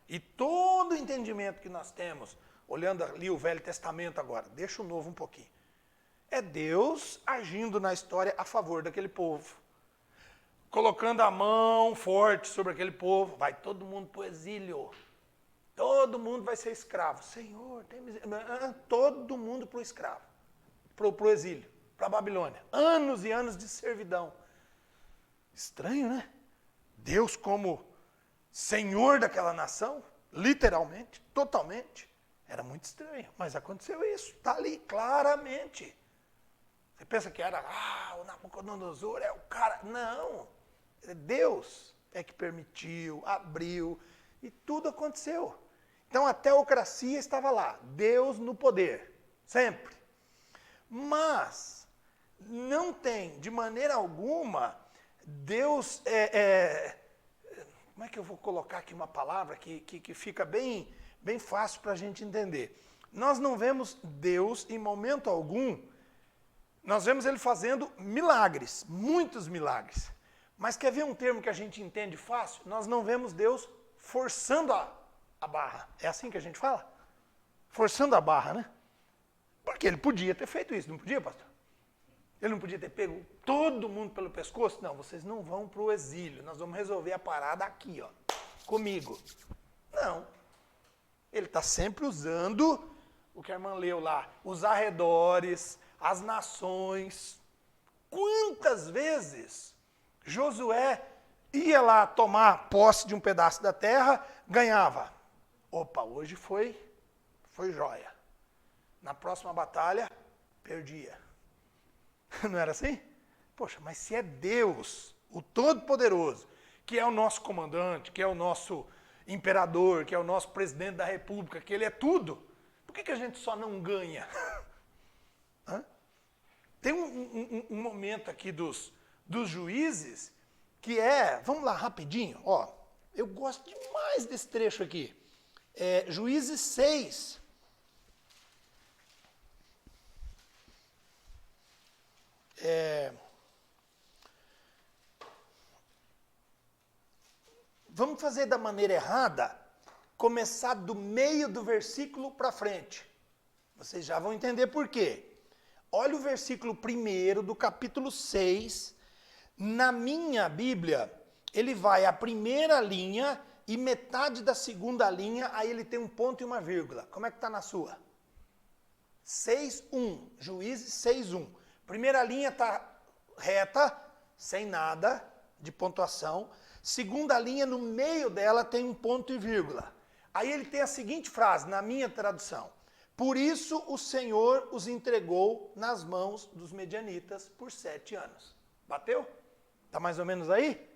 E todo o entendimento que nós temos, olhando ali o Velho Testamento agora, deixa o Novo um pouquinho, é Deus agindo na história a favor daquele povo. Colocando a mão forte sobre aquele povo. Vai todo mundo para o exílio. Todo mundo vai ser escravo. Senhor, tem misericórdia. Todo mundo para o escravo, para o exílio, para a Babilônia. Anos e anos de servidão. Estranho, né? Deus como senhor daquela nação, literalmente, totalmente. Era muito estranho, mas aconteceu isso. Está ali, claramente. Você pensa que era, o Nabucodonosor é o cara. Não. Deus é que permitiu, abriu, e tudo aconteceu. Então a teocracia estava lá, Deus no poder, sempre. Mas não tem, de maneira alguma, Deus como é que eu vou colocar aqui uma palavra que fica bem fácil para a gente entender? Nós não vemos Deus em momento algum, nós vemos Ele fazendo milagres, muitos milagres. Mas quer ver um termo que a gente entende fácil? Nós não vemos Deus forçando a barra. É assim que a gente fala? Forçando a barra, né? Porque Ele podia ter feito isso, não podia, pastor? Ele não podia ter pego todo mundo pelo pescoço? Não, vocês não vão para o exílio, nós vamos resolver a parada aqui, ó, comigo. Não. Ele está sempre usando o que a irmã leu lá, os arredores, as nações. Quantas vezes Josué ia lá tomar posse de um pedaço da terra, ganhava. Opa, hoje foi joia. Na próxima batalha, perdia. Não era assim? Poxa, mas se é Deus, o Todo-Poderoso, que é o nosso comandante, que é o nosso imperador, que é o nosso presidente da república, que ele é tudo, por que a gente só não ganha? Tem um momento aqui dos juízes que vamos lá rapidinho, ó, eu gosto demais desse trecho aqui, Juízes 6, vamos fazer da maneira errada, começar do meio do versículo para frente, vocês já vão entender por quê. Olha o versículo 1 do capítulo 6, na minha Bíblia, ele vai a primeira linha e metade da segunda linha, aí ele tem um ponto e uma vírgula. Como é que está na sua? 6:1, Juízes 6:1. Primeira linha está reta, sem nada de pontuação. Segunda linha, no meio dela, tem um ponto e vírgula. Aí ele tem a seguinte frase, na minha tradução. Por isso o Senhor os entregou nas mãos dos medianitas por 7 anos. Bateu? Está mais ou menos aí?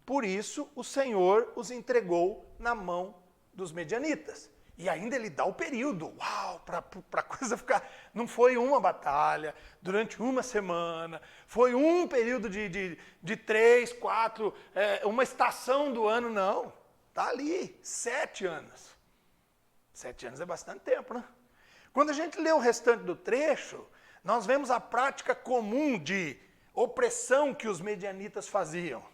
Por isso o Senhor os entregou na mão dos medianitas. E ainda ele dá o período, para a coisa ficar... Não foi uma batalha, durante uma semana, foi um período de 3, 4, uma estação do ano, não. Está ali, 7 anos. 7 anos é bastante tempo, né? Quando a gente lê o restante do trecho, nós vemos a prática comum de opressão que os medianitas faziam.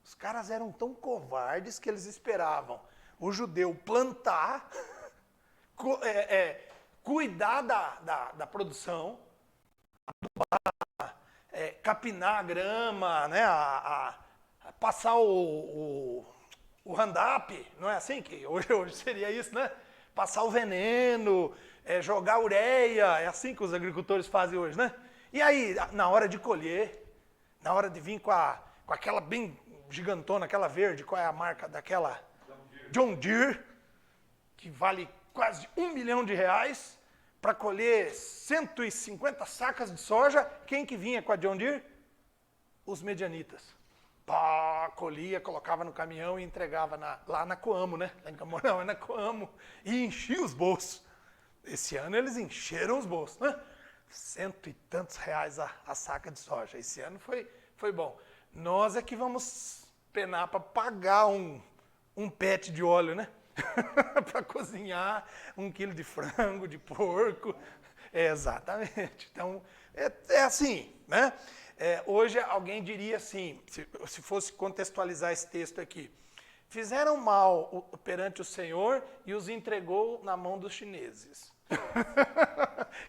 Os caras eram tão covardes que eles esperavam o judeu plantar, cuidar da produção, capinar a grama, né, passar o Roundup, não é assim que hoje seria isso, né? Passar o veneno, jogar ureia, é assim que os agricultores fazem hoje, né? E aí, na hora de colher, na hora de vir com aquela bem gigantona, aquela verde, qual é a marca daquela? John Deere, que vale quase R$1 milhão, para colher 150 sacas de soja, quem que vinha com a John Deere? Os medianitas. Pá, colhia, colocava no caminhão e entregava lá na Coamo, né? Lá em Camorão, na Coamo. E enchia os bolsos. Esse ano eles encheram os bolsos, né? 100 e tantos reais a saca de soja. Esse ano foi bom. Nós é que vamos penar para pagar um pet de óleo, né? Para cozinhar 1 quilo de frango, de porco. Exatamente. Então, é assim, né? Hoje alguém diria assim, se fosse contextualizar esse texto aqui, fizeram mal perante o Senhor e os entregou na mão dos chineses,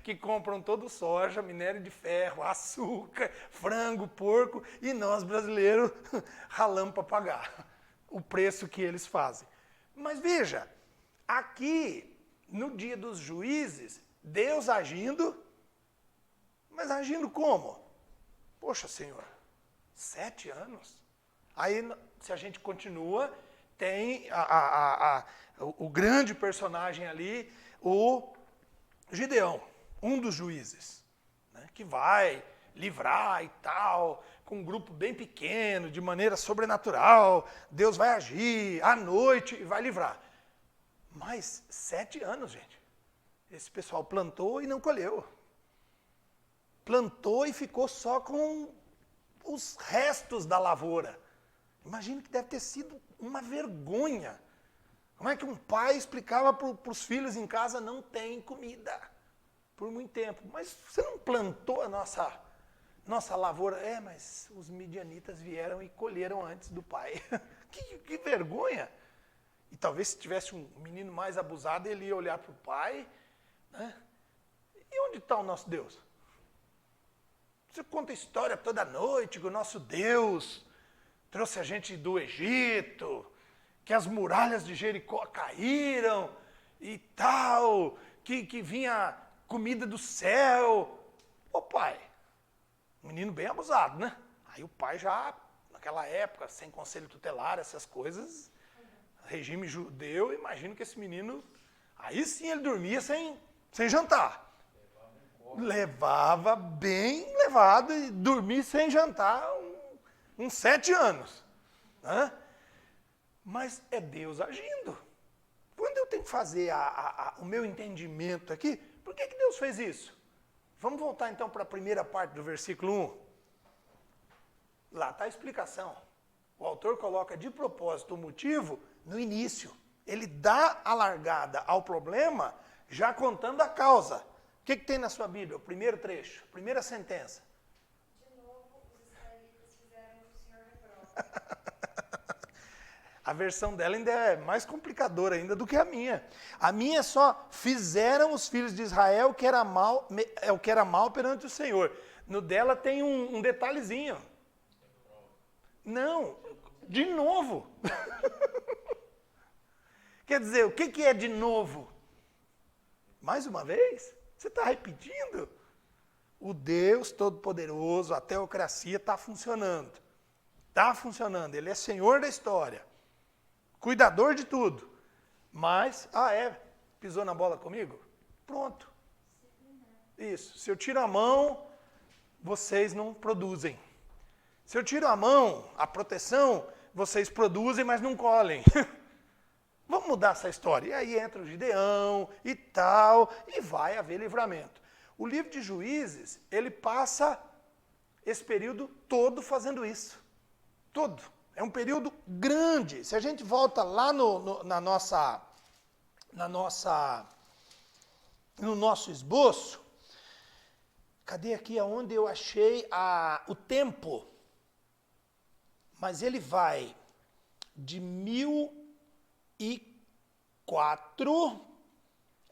que compram todo soja, minério de ferro, açúcar, frango, porco, e nós brasileiros ralamos para pagar o preço que eles fazem. Mas veja, aqui, no dia dos juízes, Deus agindo, mas agindo como? Poxa, Senhor, 7 anos? Aí, se a gente continua, tem o grande personagem ali, o Gideão, um dos juízes, né, que vai livrar e tal, com um grupo bem pequeno, de maneira sobrenatural, Deus vai agir à noite e vai livrar. Mas 7 anos, gente. Esse pessoal plantou e não colheu. Plantou e ficou só com os restos da lavoura. Imagino que deve ter sido uma vergonha. Como é que um pai explicava para os filhos em casa, não tem comida por muito tempo. Mas você não plantou a nossa lavoura? É, mas os midianitas vieram e colheram antes do pai. que vergonha. E talvez se tivesse um menino mais abusado, ele ia olhar para o pai, né? E onde está o nosso Deus? Você conta a história toda noite que o nosso Deus trouxe a gente do Egito, que as muralhas de Jericó caíram e tal, que vinha comida do céu. Ô pai, menino bem abusado, né? Aí o pai já, naquela época, sem conselho tutelar, essas coisas, regime judeu, imagino que esse menino, aí sim ele dormia sem jantar. Levava bem levado e dormia sem jantar uns 7 anos. Né? Mas é Deus agindo. Quando eu tenho que fazer o meu entendimento aqui, por que Deus fez isso? Vamos voltar então para a primeira parte do versículo 1. Lá está a explicação. O autor coloca de propósito o motivo no início. Ele dá a largada ao problema já contando a causa. O que tem na sua Bíblia? O primeiro trecho, a primeira sentença.
De novo, os israelitas fizeram o que o Senhor reprova.
A versão dela ainda é mais complicadora ainda do que a minha. A minha só fizeram os filhos de Israel o que era mal perante o Senhor. No dela tem um detalhezinho. Não, de novo. Quer dizer, o que é de novo? Mais uma vez? Você está repetindo? O Deus Todo-Poderoso, a teocracia está funcionando. Está funcionando. Ele é Senhor da história. Cuidador de tudo. Mas, pisou na bola comigo? Pronto. Isso. Se eu tiro a mão, vocês não produzem. Se eu tiro a mão, a proteção, vocês produzem, mas não colhem. Vamos mudar essa história. E aí entra o Gideão e tal, e vai haver livramento. O livro de Juízes, ele passa esse período todo fazendo isso. Todo. É um período grande. Se a gente volta lá no nosso esboço, cadê aqui aonde eu achei o tempo? Mas ele vai de 1004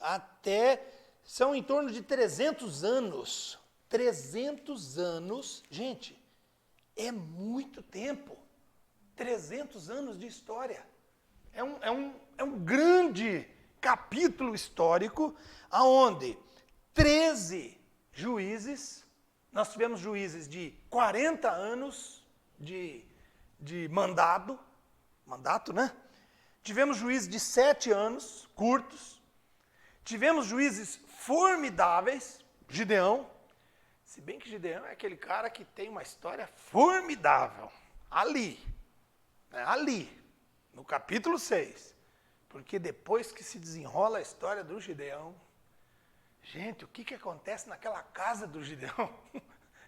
até, são em torno de 300 anos. 300 anos, gente, é muito tempo. 300 anos de história. É um grande capítulo histórico, onde 13 juízes, nós tivemos juízes de 40 anos de mandato, né? Tivemos juízes de 7 anos, curtos. Tivemos juízes formidáveis, Gideão. Se bem que Gideão é aquele cara que tem uma história formidável. Ali, no capítulo 6. Porque depois que se desenrola a história do Gideão, gente, o que acontece naquela casa do Gideão?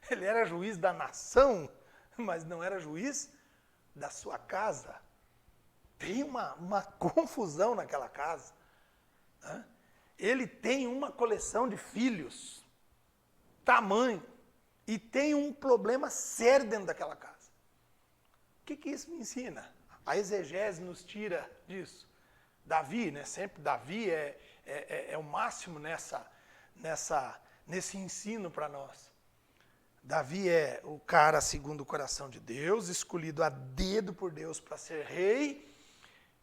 Ele era juiz da nação, mas não era juiz da sua casa. Tem uma confusão naquela casa. Né? Ele tem uma coleção de filhos, tamanho, e tem um problema sério dentro daquela casa. O que isso me ensina? A exegese nos tira disso. Davi, né? Sempre Davi é o máximo nesse ensino para nós. Davi é o cara segundo o coração de Deus, escolhido a dedo por Deus para ser rei,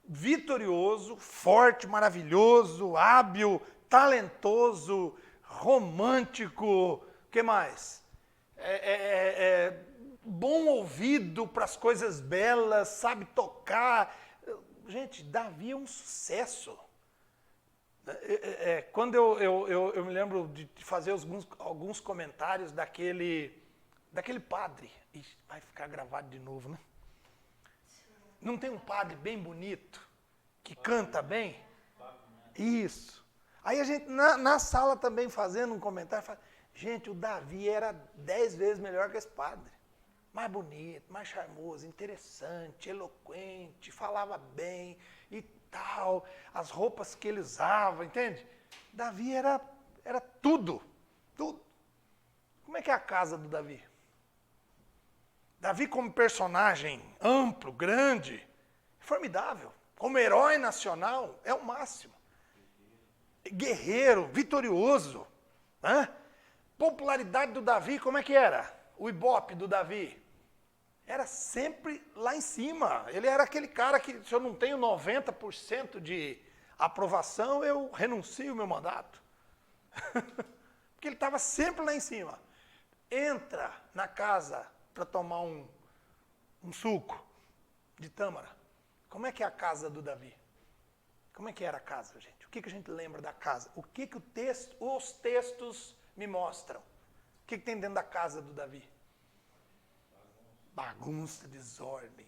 vitorioso, forte, maravilhoso, hábil, talentoso, romântico, o que mais? Bom ouvido para as coisas belas, sabe tocar. Gente, Davi é um sucesso. Quando eu me lembro de fazer alguns comentários daquele padre, ixi, vai ficar gravado de novo, né? Não tem um padre bem bonito, que canta bem? Isso. Aí a gente, na sala também fazendo um comentário, fala, gente, o Davi era 10 vezes melhor que esse padre. Mais bonito, mais charmoso, interessante, eloquente, falava bem e tal. As roupas que ele usava, entende? Davi era tudo, tudo. Como é que é a casa do Davi? Davi como personagem amplo, grande, formidável. Como herói nacional, é o máximo. Guerreiro, vitorioso. Né? Popularidade do Davi, como é que era? O ibope do Davi. Era sempre lá em cima. Ele era aquele cara que, se eu não tenho 90% de aprovação, eu renuncio o meu mandato. Porque ele estava sempre lá em cima. Entra na casa para tomar um suco de tâmara. Como é que é a casa do Davi? Como é que era a casa, gente? O que a gente lembra da casa? O que os textos me mostram? O que tem dentro da casa do Davi? Bagunça, desordem,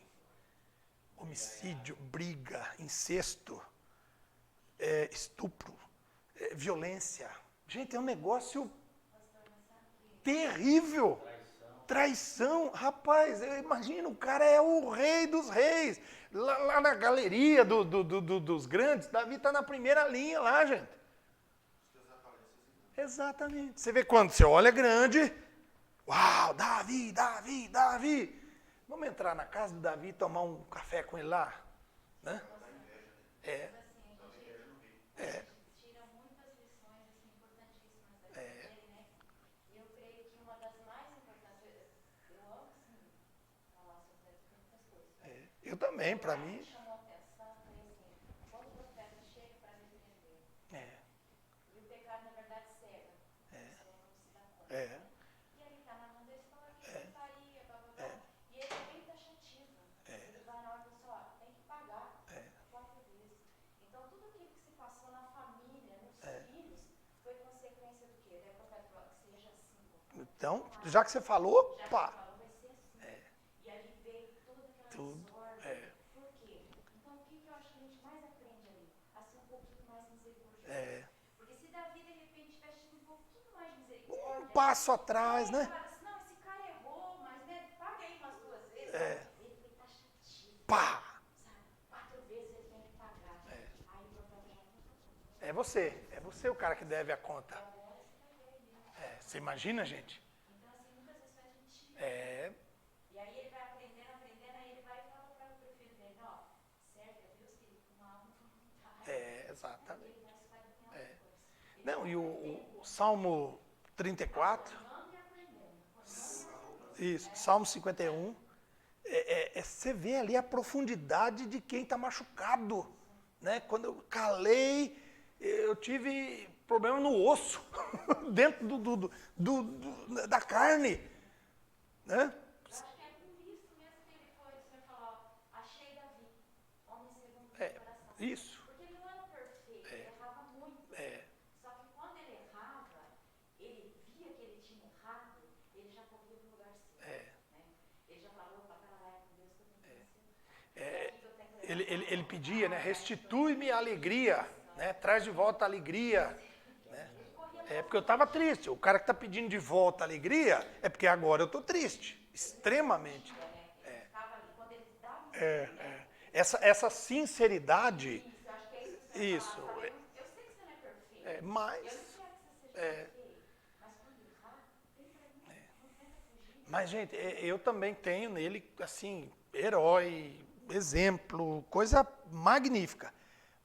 homicídio, briga, incesto, estupro, violência. Gente, é um negócio terrível. Traição. Rapaz, eu imagino, o cara é o rei dos reis. Lá na galeria dos grandes, Davi está na primeira linha lá, gente. Exatamente. Você vê quando você olha grande, uau, Davi, Davi, Davi. Vamos entrar na casa do Davi e tomar um café com ele lá? Né?
Tira muitas lições assim, importantíssimas dele, né? E eu creio que uma das mais importantes, eu amo assim, falar sobre muitas coisas.
Eu também, para mim.
Chamou a atenção, foi assim, quando o profeta chega para repreender, e o pecado na verdade cega, você não se dá conta. E aí está narrando a história, putaria, blá blá blá, e ele é bem taxativo. Ele vai na hora e fala assim, ó, tem que pagar 4 vezes. Então tudo aquilo que se passou na família, nos filhos, foi consequência do quê? Daí o profeta falou que seja assim.
Então, já que você falou,
Já
pá.
que falou, vai ser assim. E aí veio toda aquela
Tudo,
desordem. Por quê? Então o que eu acho que a gente mais aprende ali? A ser um pouquinho mais misericordioso. Porque se Davi de repente tivesse tido um pouquinho mais de misericórdia,
Um passo atrás, né?
falasse assim, não, esse cara errou, mas né, paga aí umas 2 vezes. Ele foi taxativo.
Pá!
Sabe? 4 vezes ele tem que pagar. Aí o profeta já
É você o cara que deve a conta. Você imagina, gente?
então, assim, muitas vezes a gente.
É,
E aí ele vai aprendendo, aí ele vai e fala para o filho dele, ó, serve a Deus, querido, com uma alma voluntária.
exatamente.
Ele vai esclarecendo as coisas.
Não, e o Salmo 34,
Formando e aprendendo.
isso, Salmo 51, você vê ali a profundidade de quem está machucado. Né? Quando eu calei, eu tive problema no osso, dentro da carne. Né?
Eu acho que é por isso mesmo que ele foi, o Senhor falou, achei Davi, homem segundo o meu coração.
Isso.
Porque ele não era perfeito, ele errava muito. Só que quando ele errava, ele via que ele tinha errado, ele já corria para o lugar certo. Né? Ele já falou, opa, pera lá, é com Deus que eu tenho que vencer.
Ele pedia, né? Restitui-me a alegria, né? Traz de volta a alegria. Né? Porque eu estava triste. O cara que está pedindo de volta a alegria é porque agora eu estou triste, extremamente.
Ele ficava ali, quando ele dava
Essa sinceridade,
eu acho que é isso que você
isso.
falava. Eu sei que você não é perfeito.
Mas,
Eu não quero que você seja perfeito. Mas quando errar, vem pra mim, não tenta fugir.
mas, gente, eu também tenho nele, assim, herói, exemplo, coisa magnífica.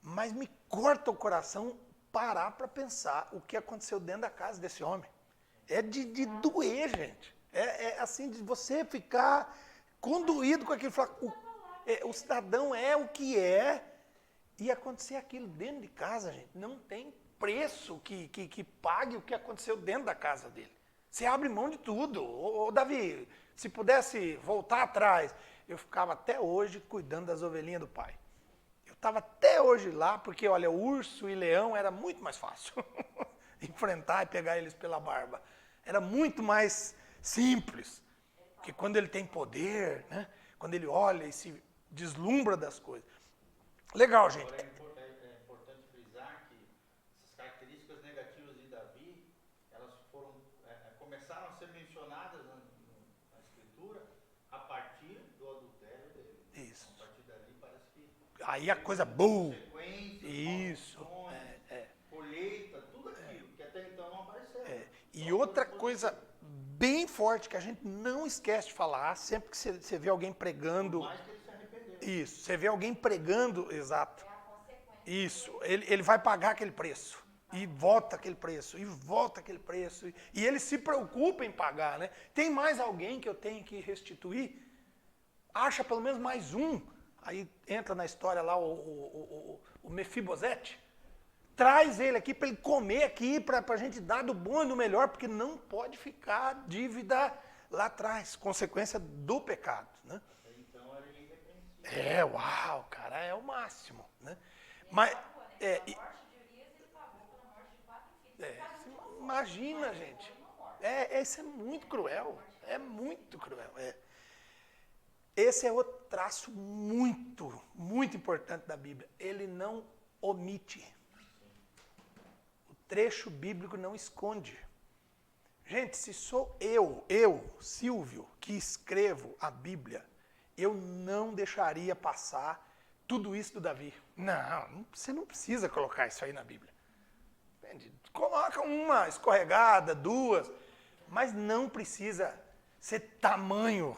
Mas me corta o coração parar para pensar o que aconteceu dentro da casa desse homem. É de doer, gente. É assim, de você ficar conduído com aquilo. Falar, o cidadão é o que é, Ia acontecer aquilo dentro de casa, gente. Não tem preço que pague o que aconteceu dentro da casa dele. Você abre mão de tudo. Ô, Davi, se pudesse voltar atrás, eu ficava até hoje cuidando das ovelhinhas do pai. Eu estava até hoje lá, porque, olha, urso e leão era muito mais fácil. Enfrentar e pegar eles pela barba. Era muito mais simples. Porque quando ele tem poder, né? Quando ele olha e se deslumbra das coisas. Legal, gente.
Agora é importante frisar que essas características negativas de Davi, elas começaram a ser mencionadas na Escritura a partir do adultério dele.
Isso.
A partir dali parece que
Aí a coisa boa.
consequências,
Isso.
maldições, colheita, tudo aquilo que até então não apareceu.
E outra coisa bem forte que a gente não esquece de falar, sempre que você vê alguém pregando.
Mais que ele se arrependeu.
Isso, você vê alguém pregando, exato.
É a consequência.
Isso, ele vai pagar aquele preço. E volta aquele preço, e volta aquele preço. E ele se preocupa em pagar, né? Tem mais alguém que eu tenho que restituir? Acha pelo menos mais um. Aí entra na história lá o Mefibosete. Traz ele aqui para ele comer aqui, para a gente dar do bom e do melhor, porque não pode ficar dívida lá atrás, consequência do pecado, né?
Então era irrepreensível.
Uau, cara, é o máximo, né? Mas,
Pagou, né? Pela morte de Urias, ele pagou pela morte de 4 filhos. Cada um de uma forma.
imagina,
Mas
gente.
foi uma morte.
Isso é muito cruel, é muito cruel. Esse é outro traço muito, muito importante da Bíblia. Ele não omite. O trecho bíblico não esconde. Gente, se sou eu, Silvio, que escrevo a Bíblia, eu não deixaria passar tudo isso do Davi. Não, você não precisa colocar isso aí na Bíblia. Entende? Coloca uma escorregada, duas, mas não precisa ser tamanho.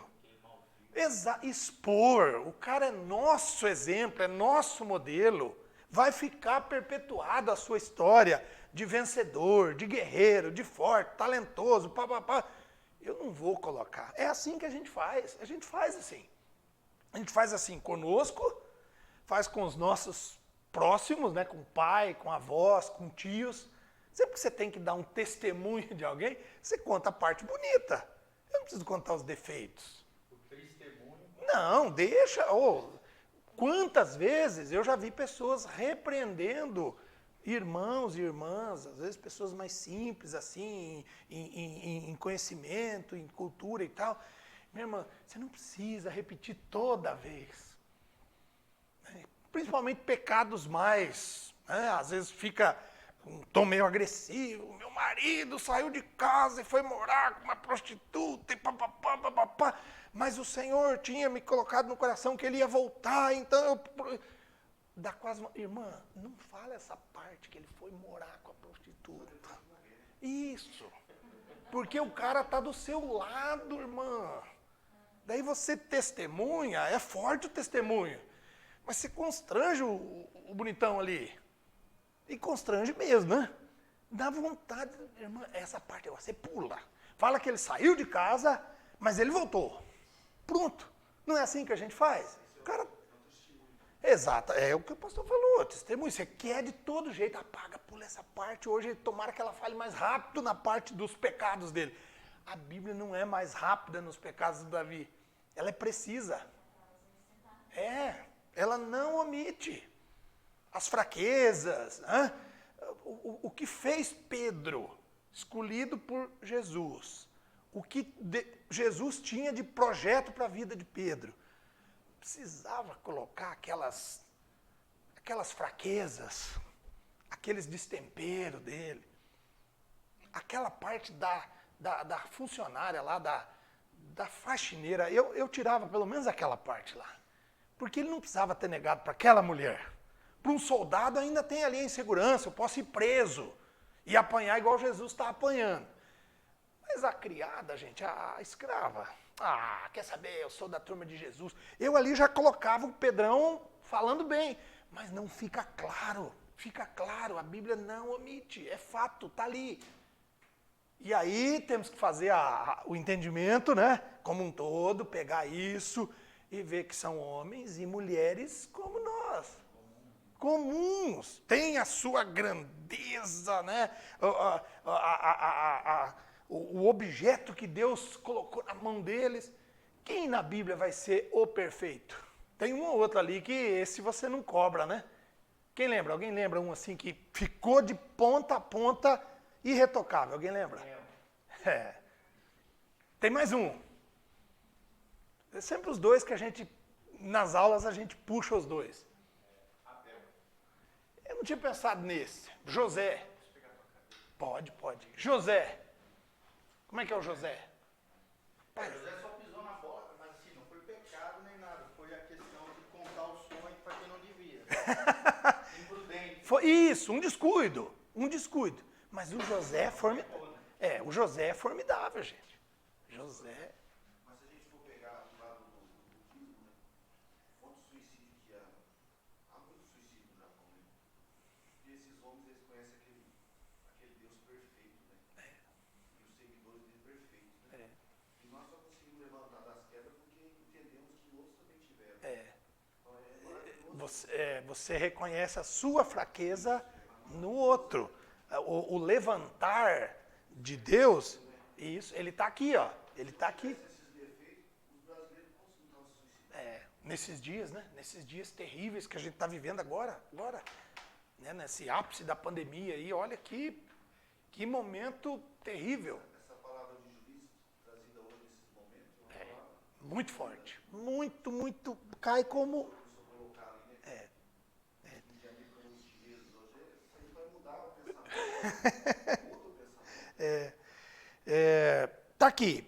Expor. O cara é nosso exemplo, é nosso modelo. Vai ficar perpetuado a sua história de vencedor, de guerreiro, de forte, talentoso, papapá. Eu não vou colocar. É assim que a gente faz. A gente faz assim. A gente faz assim conosco, faz com os nossos próximos, né? Com o pai, com avós, com tios. Sempre que você tem que dar um testemunho de alguém, você conta a parte bonita. Eu não preciso contar os defeitos.
O testemunho.
Não, deixa. Quantas vezes eu já vi pessoas repreendendo irmãos e irmãs, às vezes pessoas mais simples, assim, em conhecimento, em cultura e tal. Minha irmã, você não precisa repetir toda vez. Principalmente pecados mais, né? Às vezes fica um tom meio agressivo. Meu marido saiu de casa e foi morar com uma prostituta e papapá, papapá. Mas o Senhor tinha me colocado no coração que ele ia voltar, então eu... Dá quase uma... Irmã, não fala essa parte que ele foi morar com a prostituta. Isso. Porque o cara está do seu lado, irmã. Daí você testemunha, é forte o testemunho. Mas você constrange o bonitão ali. E constrange mesmo, né? Dá vontade, irmã, essa parte você pula. Fala que ele saiu de casa, mas ele voltou. Pronto. Não é assim que a gente faz? O cara... Exato, é o que o pastor falou, testemunho, você quer de todo jeito, apaga, pula essa parte, hoje tomara que ela fale mais rápido na parte dos pecados dele. A Bíblia não é mais rápida nos pecados do Davi, ela é precisa. Ela não omite as fraquezas, né? O que fez Pedro, escolhido por Jesus, o que Jesus tinha de projeto para a vida de Pedro, precisava colocar aquelas fraquezas, aqueles destemperos dele, aquela parte da funcionária lá, da faxineira, eu tirava pelo menos aquela parte lá, porque ele não precisava ter negado para aquela mulher. Para um soldado ainda tem ali a insegurança, eu posso ir preso e apanhar igual Jesus está apanhando. Mas a criada, gente, a escrava, quer saber, eu sou da turma de Jesus. Eu ali já colocava o Pedrão falando bem, mas não fica claro, a Bíblia não omite, é fato, está ali. E aí temos que fazer o entendimento, né, como um todo, pegar isso e ver que são homens e mulheres como nós. comuns, têm a sua grandeza, né? O objeto que Deus colocou na mão deles. Quem na Bíblia vai ser o perfeito? Tem um ou outro ali que esse você não cobra, né? Quem lembra? Alguém lembra um assim que ficou de ponta a ponta irretocável? Alguém lembra? É. Tem mais um. É sempre os dois que a gente, nas aulas, a gente puxa os dois. Eu não tinha pensado nesse. José. Pode. José. Como é que é o José?
José só pisou na bola, mas assim, não foi pecado nem nada. Foi a questão de contar o sonho para quem não devia. Imprudente.
Foi isso, um descuido. Mas o José é formidável. O José é formidável, gente. José.
Mas se a gente for pegar do lado do budismo, né? Quantos suicídios que há muito suicídio no Japão, né? E esses homens, eles conhecem aquele Deus perfeito, né? E os seguidores dele perfeitos, né? E nós só conseguimos levantar das quedas porque entendemos que outros também tiveram.
Você reconhece a sua fraqueza no outro. O levantar de Deus, isso, ele está aqui, ó. Ele está aqui.
Esses defeitos, os brasileiros não se suicidam.
Nesses dias, né? Nesses dias terríveis que a gente está vivendo agora, né? Nesse ápice da pandemia aí, olha que momento terrível.
Essa palavra de juízo trazida hoje nesses momentos, é uma palavra
Muito forte. Muito. Cai como.
que eu colocar ali, né? De ali para os chineses hoje, isso aí vai mudar o pensamento. Muda o pensamento.
Tá aqui.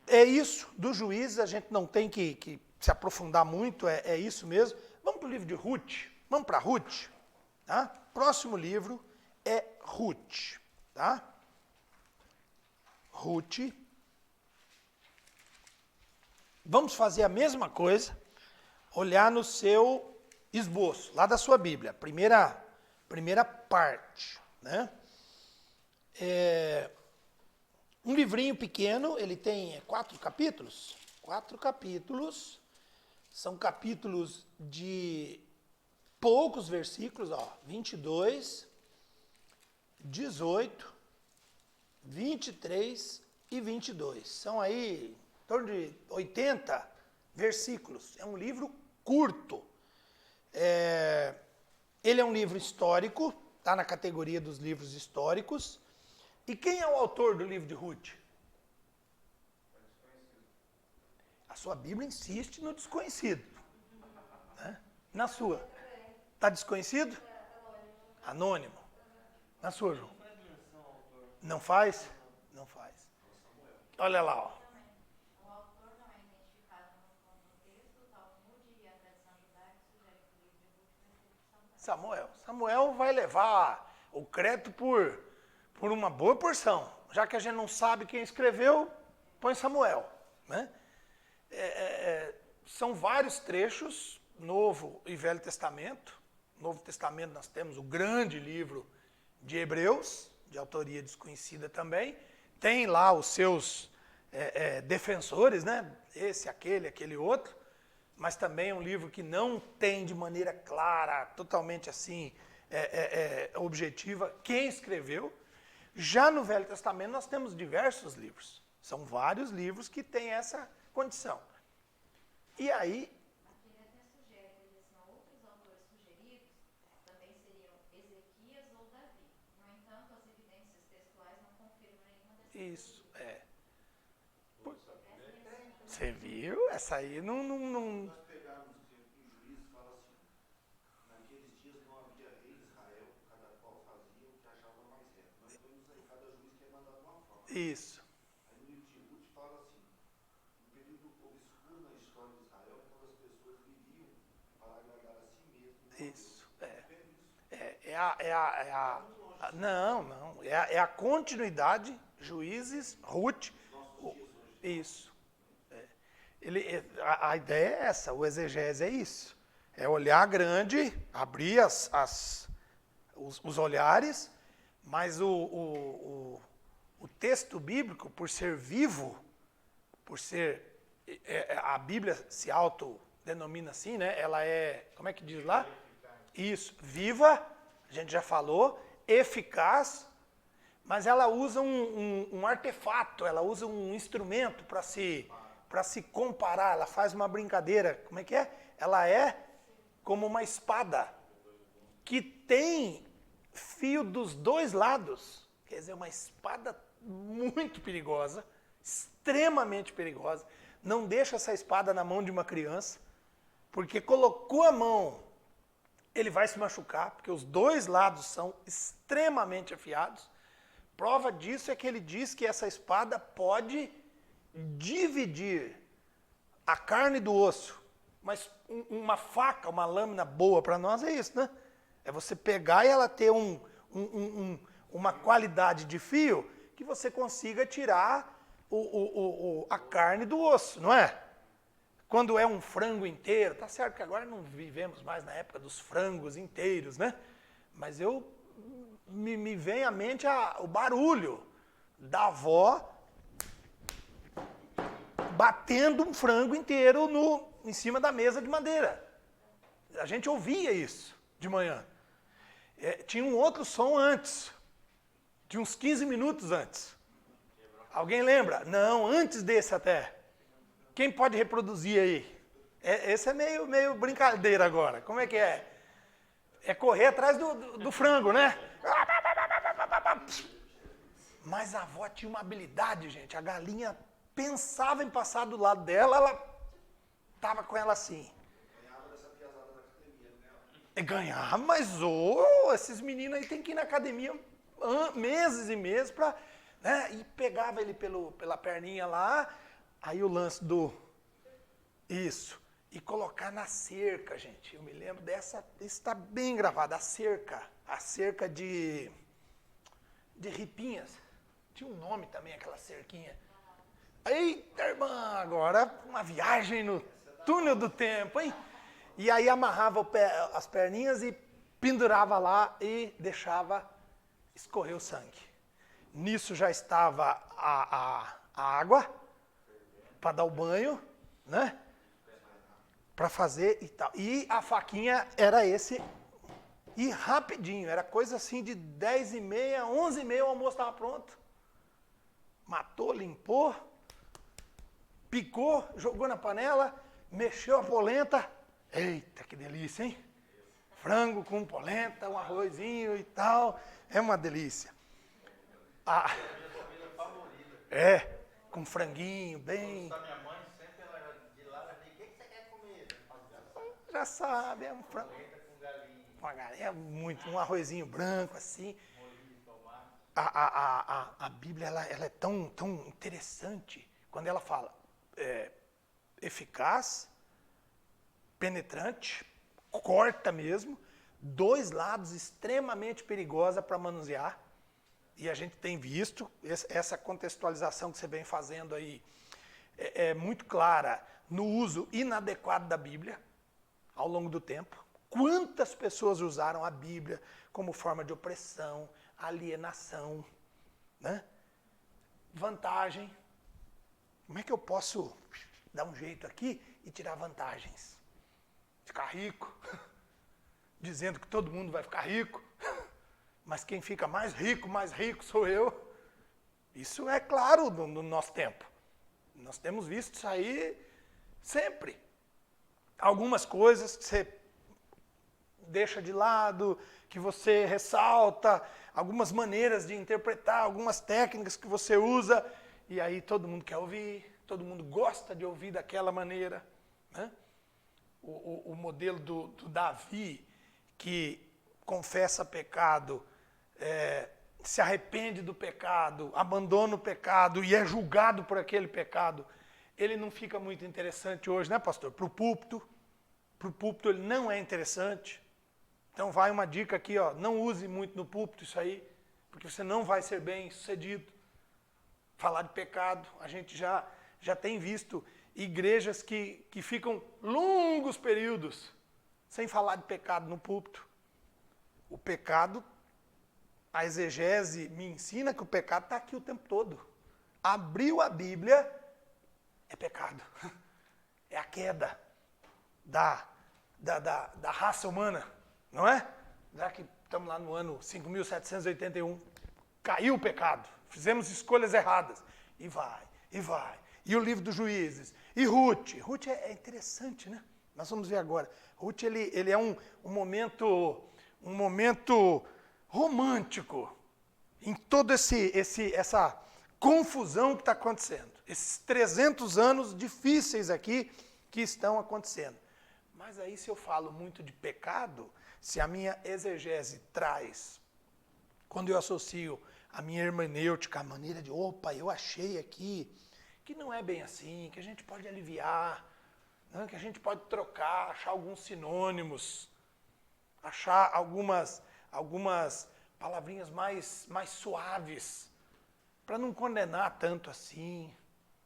É isso do juiz, a gente não tem que se aprofundar muito, é isso mesmo. Vamos para o livro de Ruth. Vamos para Ruth. Tá? Próximo livro é Ruth. Tá? Ruth. Vamos fazer a mesma coisa, olhar no seu esboço, lá da sua Bíblia, primeira parte. Né? Um livrinho pequeno, ele tem 4 capítulos. 4 capítulos. São capítulos de poucos versículos, ó, 22, 18, 23 e 22. São aí em torno de 80 versículos. É um livro curto. Ele é um livro histórico, está na categoria dos livros históricos. E quem é o autor do livro de Ruth? A sua Bíblia insiste no desconhecido. Né? Na sua. Está desconhecido? Anônimo. Na sua, João? Não faz? Não faz. Olha lá, ó.
O autor não é identificado no texto, o Talmud e a tradição judaica sugerem que o livro de Ruth vai ser de Samuel.
Samuel vai levar o crédito por uma boa porção. Já que a gente não sabe quem escreveu, põe Samuel. Né? São vários trechos, Novo e Velho Testamento. No Novo Testamento nós temos o grande livro de Hebreus, de autoria desconhecida também. Tem lá os seus defensores, né? Esse, aquele outro. Mas também é um livro que não tem de maneira clara, totalmente assim, objetiva, quem escreveu. Já no Velho Testamento nós temos diversos livros. São vários livros que têm essa condição. E aí...
Aqui ele até sugere que são outros autores sugeridos, também seriam Ezequias ou Davi. No entanto, as evidências textuais não confirmam nenhuma dessas.
Isso, Você viu? Essa aí não...
Nós pegarmos em Juízes, fala assim, naqueles dias não havia rei de Israel, cada qual fazia o que achava mais reto. Nós temos aí cada juiz que é mandado de uma forma.
Isso.
Aí no livro de Ruth fala assim, um período obscuro na história de Israel, quando as pessoas viviam para agradar a si mesmos.
Isso, Não. É a continuidade, Juízes, Ruth. Isso. A ideia é essa, o exegese é isso. É olhar grande, abrir os olhares, mas o texto bíblico, por ser vivo, por ser... a Bíblia se autodenomina assim, né? Ela é... Como é que diz lá? Isso, viva, a gente já falou, eficaz, mas ela usa um artefato, ela usa um instrumento para se comparar, ela faz uma brincadeira. Como é que é? Ela é como uma espada que tem fio dos dois lados. Quer dizer, uma espada muito perigosa, extremamente perigosa. Não deixa essa espada na mão de uma criança, porque colocou a mão, ele vai se machucar, porque os dois lados são extremamente afiados. Prova disso é que ele diz que essa espada pode dividir a carne do osso. Mas uma faca, uma lâmina boa para nós é isso, né? É você pegar e ela ter uma qualidade de fio que você consiga tirar a carne do osso, não é? Quando é um frango inteiro, tá certo que agora não vivemos mais na época dos frangos inteiros, né? Mas me vem à mente o barulho da avó batendo um frango inteiro em cima da mesa de madeira. A gente ouvia isso de manhã. Tinha um outro som antes, de uns 15 minutos antes. Alguém lembra? Não, antes desse até. Quem pode reproduzir aí? Esse é meio brincadeira agora. Como é que é? É correr atrás do frango, né? Mas a avó tinha uma habilidade, gente. A galinha pensava em passar do lado dela, ela estava com ela assim.
Ganhava dessa piazada da academia, né?
Ganhar, mas esses meninos aí tem que ir na academia meses e meses para, né? E pegava ele pela perninha lá, aí o lance isso, e colocar na cerca, gente. Eu me lembro dessa, isso está bem gravado, a cerca de ripinhas. Tinha um nome também, aquela cerquinha. Eita, irmã, agora uma viagem no túnel do tempo, hein? E aí amarrava as perninhas e pendurava lá e deixava escorrer o sangue. Nisso já estava a água para dar o banho, né? Para fazer e tal. E a faquinha era esse. E rapidinho, era coisa assim de 10h30, 11h30 o almoço estava pronto. Matou, limpou, picou, jogou na panela, mexeu a polenta. Eita, que delícia, hein? Frango com polenta, um arrozinho e tal. É uma delícia. Com franguinho, bem...
Minha mãe sempre, ela de lá, ela diz, o que você quer comer?
Já sabe, é um frango.
Com galinha.
Uma galinha, um arrozinho branco assim. A Bíblia ela é tão interessante quando ela fala eficaz, penetrante, corta mesmo, dois lados extremamente perigosa para manusear. E a gente tem visto essa contextualização que você vem fazendo aí é muito clara no uso inadequado da Bíblia ao longo do tempo. Quantas pessoas usaram a Bíblia como forma de opressão, alienação, né? Vantagem. Como é que eu posso dar um jeito aqui e tirar vantagens? Ficar rico, dizendo que todo mundo vai ficar rico, mas quem fica mais rico sou eu. Isso é claro no nosso tempo. Nós temos visto isso aí sempre. Algumas coisas que você deixa de lado, que você ressalta, algumas maneiras de interpretar, algumas técnicas que você usa, e aí todo mundo quer ouvir, todo mundo gosta de ouvir daquela maneira, né? O modelo do Davi, que confessa pecado, se arrepende do pecado, abandona o pecado e é julgado por aquele pecado, ele não fica muito interessante hoje, né, pastor? Para o púlpito ele não é interessante. Então vai uma dica aqui, ó, não use muito no púlpito isso aí, porque você não vai ser bem sucedido. Falar de pecado, a gente já tem visto igrejas que ficam longos períodos sem falar de pecado no púlpito. O pecado, a exegese me ensina que o pecado está aqui o tempo todo. Abriu a Bíblia, é pecado. É a queda da raça humana, não é? Já que estamos lá no ano 5.781, caiu o pecado, fizemos escolhas erradas, e vai, e vai. E o livro dos Juízes, e Ruth. Ruth é interessante, né? Nós vamos ver agora. Ruth, ele é um momento romântico em toda essa confusão que está acontecendo. Esses 300 anos difíceis aqui que estão acontecendo. Mas aí, se eu falo muito de pecado, se a minha exegese traz, quando eu associo a minha hermenêutica, a maneira de, opa, eu achei aqui, que não é bem assim, que a gente pode aliviar, né, que a gente pode trocar, achar alguns sinônimos, achar algumas palavrinhas mais suaves, para não condenar tanto assim.